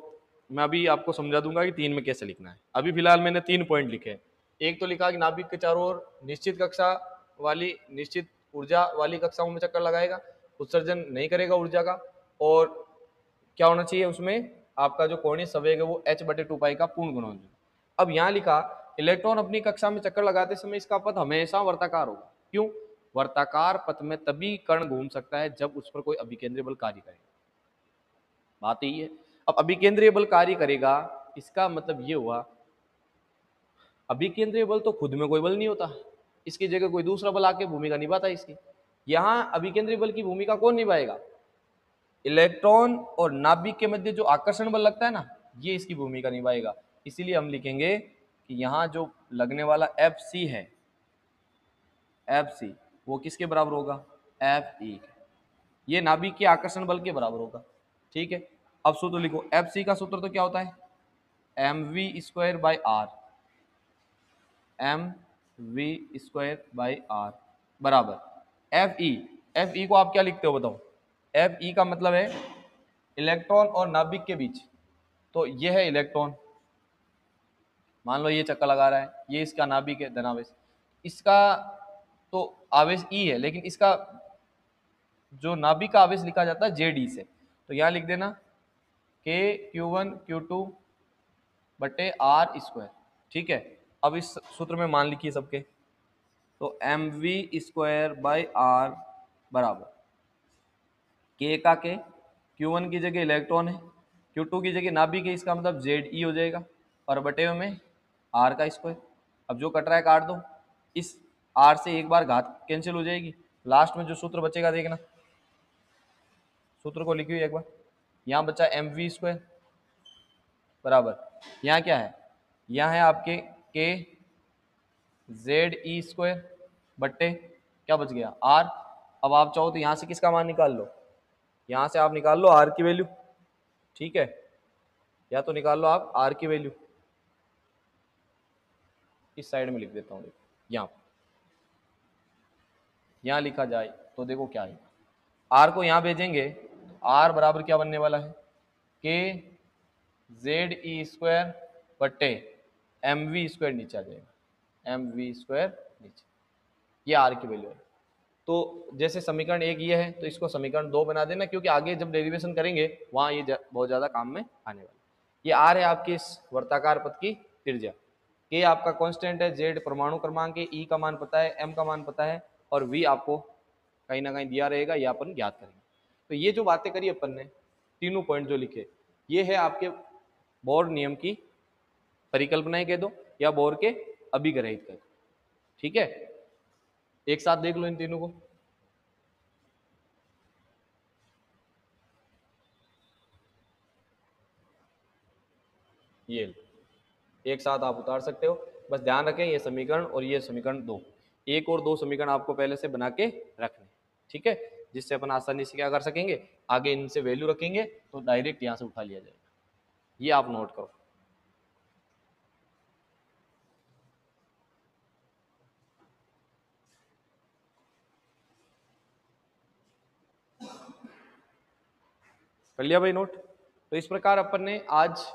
मैं अभी आपको समझा दूंगा कि 3 में कैसे लिखना है। अभी फिलहाल मैंने 3 पॉइंट लिखे हैं। एक तो लिखा कि नाभिक के चारों ओर निश्चित कक्षा वाली, निश्चित ऊर्जा वाली कक्षाओं में चक्कर लगाएगा, उत्सर्जन नहीं करेगा ऊर्जा का, और क्या होना चाहिए उसमें आपका जो कोणीय संवेग है वो h/2π का पूर्ण गुणन होगा। अब यहाँ लिखा इलेक्ट्रॉन अपनी कक्षा में चक्कर लगाते समय इसका पथ हमेशा वर्ताकार होगा। क्यों? वर्ताकार पथ में तभी कण घूम सकता है जब उस पर कोई अभिकेंद्रीय बल कार्य करेगा। बात यही है। अब अभिकेंद्रीय बल कार्य करेगा, इसका मतलब ये हुआ अभिकेंद्रीय बल तो खुद में कोई बल नहीं होता, इसकी जगह कोई दूसरा बल आके भूमिका निभाता है इसकी। यहां अभिकेंद्रीय बल की भूमिका कौन निभाएगा? इलेक्ट्रॉन और नाभिक के मध्य जो आकर्षण बल लगता है ना, ये इसकी भूमिका निभाएगा। इसीलिए हम लिखेंगे कि यहां जो लगने वाला Fc है, Fc वो किसके बराबर होगा? Fe। ये नाभिक के आकर्षण बल के बराबर होगा। ठीक है, अब सूत्र लिखो। Fc का सूत्र तो क्या होता है? mv² r बराबर Fe। Fe को आप क्या लिखते हो बताओ? Fe का मतलब है इलेक्ट्रॉन और नाभिक के बीच। तो ये है इलेक्ट्रॉन, मान लो ये चक्कर लगा रहा है, ये इसका नाभिक है धनावेश, इसका तो आवेश E है, लेकिन इसका जो नाभिक का आवेश लिखा जाता है Jd से। तो यहाँ लिख देना K(Q1 Q2 बटे r²। ठीक है, अब इस सूत्र में मान लिखिए सबके, तो mv² r बराबर K का K, Q1 की जगह इलेक्ट्रॉन है, Q2 की जगह नाभिक है, इसका मतलब Ze हो जाएगा, और बटे में r का स्क्वायर। अब जो कट रहा है काट दो, इस r से एक बार घात कैंसिल हो जाएगी, लास्ट में जो सूत्र बचेगा देखना, सूत्र को लिखिए एक बार। यहाँ बचा mv² बराबर, यहाँ क्या है? यहाँ है आपके K Ze² बट्टे क्या बच गया? r। अब आप चाहो तो यहाँ से किसका मान निकाल लो, यहाँ से आप निकाल लो r की वैल्यू। ठीक है, या तो निकाल लो आप r की वैल्यू, इस साइड में लिख देता हूँ, यहाँ लिखा जाए तो देखो क्या है, r को यहाँ भेजेंगे, r बराबर क्या बनने वाला है? K Ze² बट्टे mv² नीचे आ जाएगा, mv² नीचे, ये r की वैल्यू है। तो जैसे समीकरण 1 ये है, तो इसको समीकरण 2 बना देना, क्योंकि आगे जब डेरिवेशन करेंगे वहां ये बहुत ज्यादा काम में आने वाला। ये r है आपके इस वर्ताकार पथ की त्रिज्या, K आपका कांस्टेंट है, Z परमाणु क्रमांक है, E का मान पता है, M का मान पता है, और V आपको कहीं ना कहीं दिया रहेगा, ये अपन ज्ञात करेंगे। तो ये जो बातें करी अपन ने, तीनों पॉइंट जो लिखे, ये है आपके बोर नियम की परिकल्पनाएं कह दो, या बोर के अभिग्रहित कह दो। ठीक है, एक साथ देख लो इन तीनों को। ये एक साथ आप उतार सकते हो, बस ध्यान रखें ये समीकरण और ये समीकरण 2, 1 और 2 समीकरण आपको पहले से बना के रखने। ठीक है, जिससे अपन आसानी से क्या कर सकेंगे, आगे इनसे वैल्यू रखेंगे तो डायरेक्ट यहाँ से उठा लिया जाएगा। ये आप नोट करो। कर लिया भाई नोट? तो इस प्रकार अपन ने आज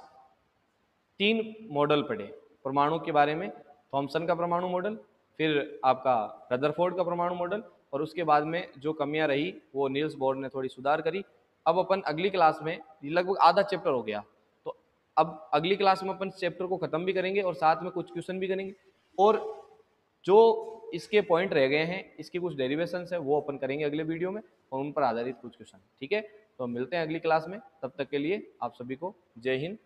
3 मॉडल पढ़े परमाणु के बारे में, थॉमसन का परमाणु मॉडल, फिर आपका रदरफोर्ड का परमाणु मॉडल, और उसके बाद में जो कमियां रही वो नील्स बोर ने थोड़ी सुधार करी। अब अपन अगली क्लास में, लगभग आधा चैप्टर हो गया, तो अब अगली क्लास में अपन चैप्टर को खत्म भी करेंगे और साथ में कुछ क्वेश्चन भी करेंगे, और जो इसके पॉइंट रह गए हैं, इसके कुछ डेरिवेशंस है वो अपन करेंगे अगले वीडियो में, और उन पर आधारित कुछ क्वेश्चन। ठीक है, तो मिलते हैं अगली क्लास में, तब तक के लिए आप सभी को जय हिंद,